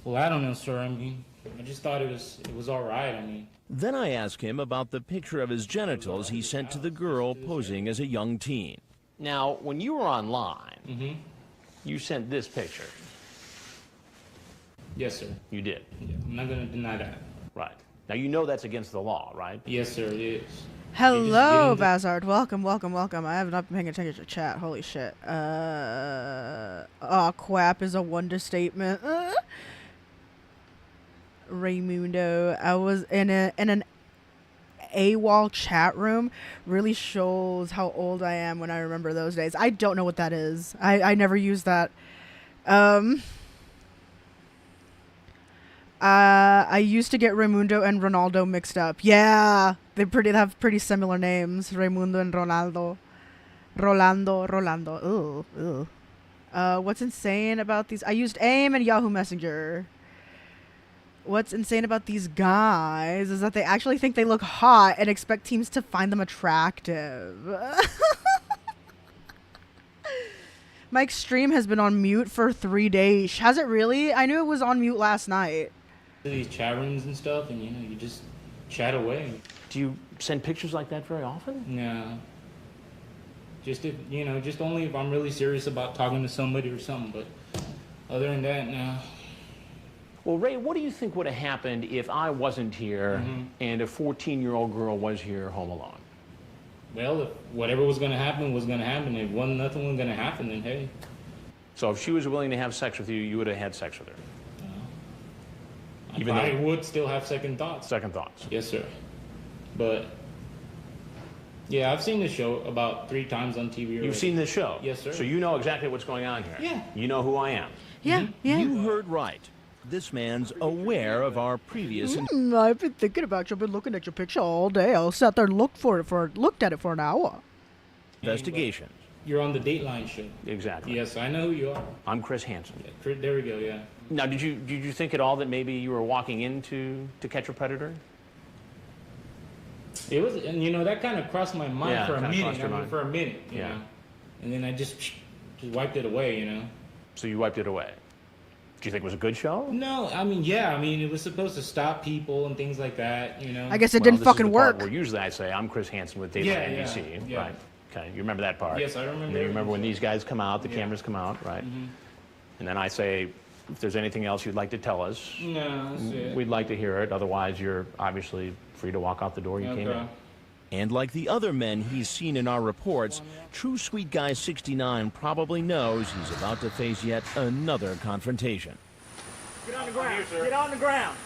Speaker 19: Well, I don't know, sir. I mean, I just thought it was all right. I mean.
Speaker 9: Then I asked him about the picture of his genitals he sent to the girl posing as a young teen.
Speaker 3: Now, when you were online, you sent this picture.
Speaker 19: Yes, sir.
Speaker 3: You did?
Speaker 19: Yeah, I'm not going to deny that.
Speaker 3: Right. Now, you know that's against the law, right?
Speaker 19: Yes, sir, it is.
Speaker 1: Hello, Bazard. Welcome, welcome, welcome. I have not been paying attention to chat. Holy shit. Quap is a wonder statement. Raymundo. I was in an AWOL chat room. Really shows how old I am when I remember those days. I don't know what that is. I never used that. I used to get Raymundo and Ronaldo mixed up. Yeah, they have pretty similar names. Raymundo and Ronaldo. Rolando. Ooh. What's insane about these? I used AIM and Yahoo Messenger. What's insane about these guys is that they actually think they look hot and expect teams to find them attractive. Mike's stream has been on mute for 3 days. Has it really? I knew it was on mute last night.
Speaker 13: These chat rooms and stuff, and you just chat away.
Speaker 3: Do you send pictures like that very often?
Speaker 13: No. Just if, just only if I'm really serious about talking to somebody or something, but other than that, no.
Speaker 3: Well, Ray, what do you think would have happened if I wasn't here and a 14-year-old girl was here home alone?
Speaker 13: Well, if whatever was going to happen was going to happen. If nothing was going to happen, then hey.
Speaker 3: So if she was willing to have sex with you, you would have had sex with her?
Speaker 13: I would still have second thoughts.
Speaker 3: Second thoughts?
Speaker 13: Yes, sir. But, yeah, I've seen this show about 3 times on TV already.
Speaker 3: You've seen this show?
Speaker 13: Yes, sir.
Speaker 3: So you know exactly what's going on here?
Speaker 13: Yeah.
Speaker 3: You know who I am?
Speaker 1: Yeah, yeah.
Speaker 9: You heard right. This man's aware of our previous...
Speaker 1: I've been thinking about you. I've been looking at your picture all day. I sat there and looked at it for an hour.
Speaker 9: Investigations.
Speaker 13: You're on the Dateline show.
Speaker 3: Exactly.
Speaker 13: Yes, I know who you are.
Speaker 3: I'm Chris Hansen.
Speaker 13: Yeah, there we go, yeah.
Speaker 3: Now, did you think at all that maybe you were walking into To Catch a Predator?
Speaker 13: It was, and that kind of crossed my mind for a minute. You
Speaker 3: Yeah.
Speaker 13: know? And then I just wiped it away,
Speaker 3: So you wiped it away. Do you think it was a good show?
Speaker 13: No, it was supposed to stop people and things like that,
Speaker 1: I guess it didn't fucking work.
Speaker 3: Where usually I say, I'm Chris Hansen with Dateline NBC.
Speaker 13: Yeah.
Speaker 3: Right. Okay, you remember that part?
Speaker 13: Yes, I remember.
Speaker 3: And then you remember when these guys come out, the cameras come out, right? And then I say, if there's anything else you'd like to tell us,
Speaker 13: no, that's it.
Speaker 3: We'd like to hear it. Otherwise, you're obviously free to walk out the door you came in.
Speaker 9: And like the other men he's seen in our reports, True Sweet Guy 69 probably knows he's about to face yet another confrontation.
Speaker 14: Get on the ground. Get on the ground.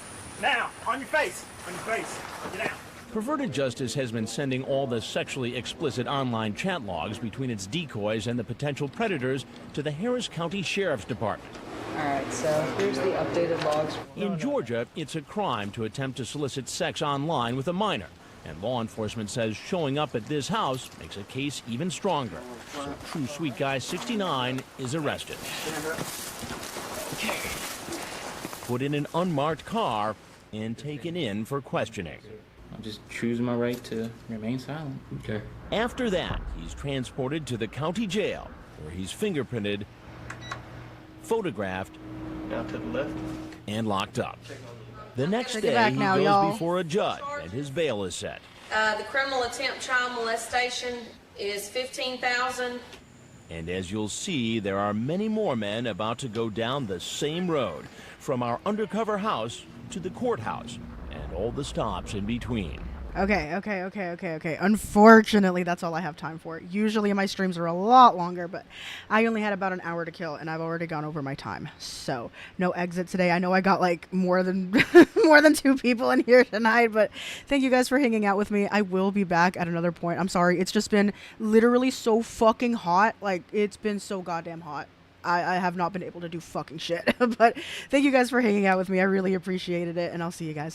Speaker 14: Now, on your face. On your face. Get down.
Speaker 9: Perverted Justice has been sending all the sexually explicit online chat logs between its decoys and the potential predators to the Harris County Sheriff's Department.
Speaker 23: All right, so here's the updated logs.
Speaker 9: In Georgia, it's a crime to attempt to solicit sex online with a minor. And law enforcement says showing up at this house makes a case even stronger. So True Sweet Guy 69 is arrested. Put in an unmarked car and taken in for questioning.
Speaker 13: I'll just choose my right to remain silent.
Speaker 17: Okay.
Speaker 9: After that, he's transported to the county jail, where he's fingerprinted, photographed,
Speaker 13: down to the left,
Speaker 9: and locked up. The next
Speaker 1: Take it
Speaker 9: day,
Speaker 1: back
Speaker 9: he
Speaker 1: now,
Speaker 9: goes
Speaker 1: y'all.
Speaker 9: before a judge, and his bail is set.
Speaker 2: The criminal attempt child molestation is $15,000.
Speaker 9: And as you'll see, there are many more men about to go down the same road, from our undercover house to the courthouse, and all the stops in between.
Speaker 1: Okay. Unfortunately, that's all I have time for. Usually my streams are a lot longer, but I only had about an hour to kill, and I've already gone over my time. So, no exit today. I know I got like more than more than 2 people in here tonight, but thank you guys for hanging out with me. I will be back at another point. I'm sorry. It's just been literally so fucking hot. Like, it's been so goddamn hot. I have not been able to do fucking shit. But thank you guys for hanging out with me. I really appreciated it, and I'll see you guys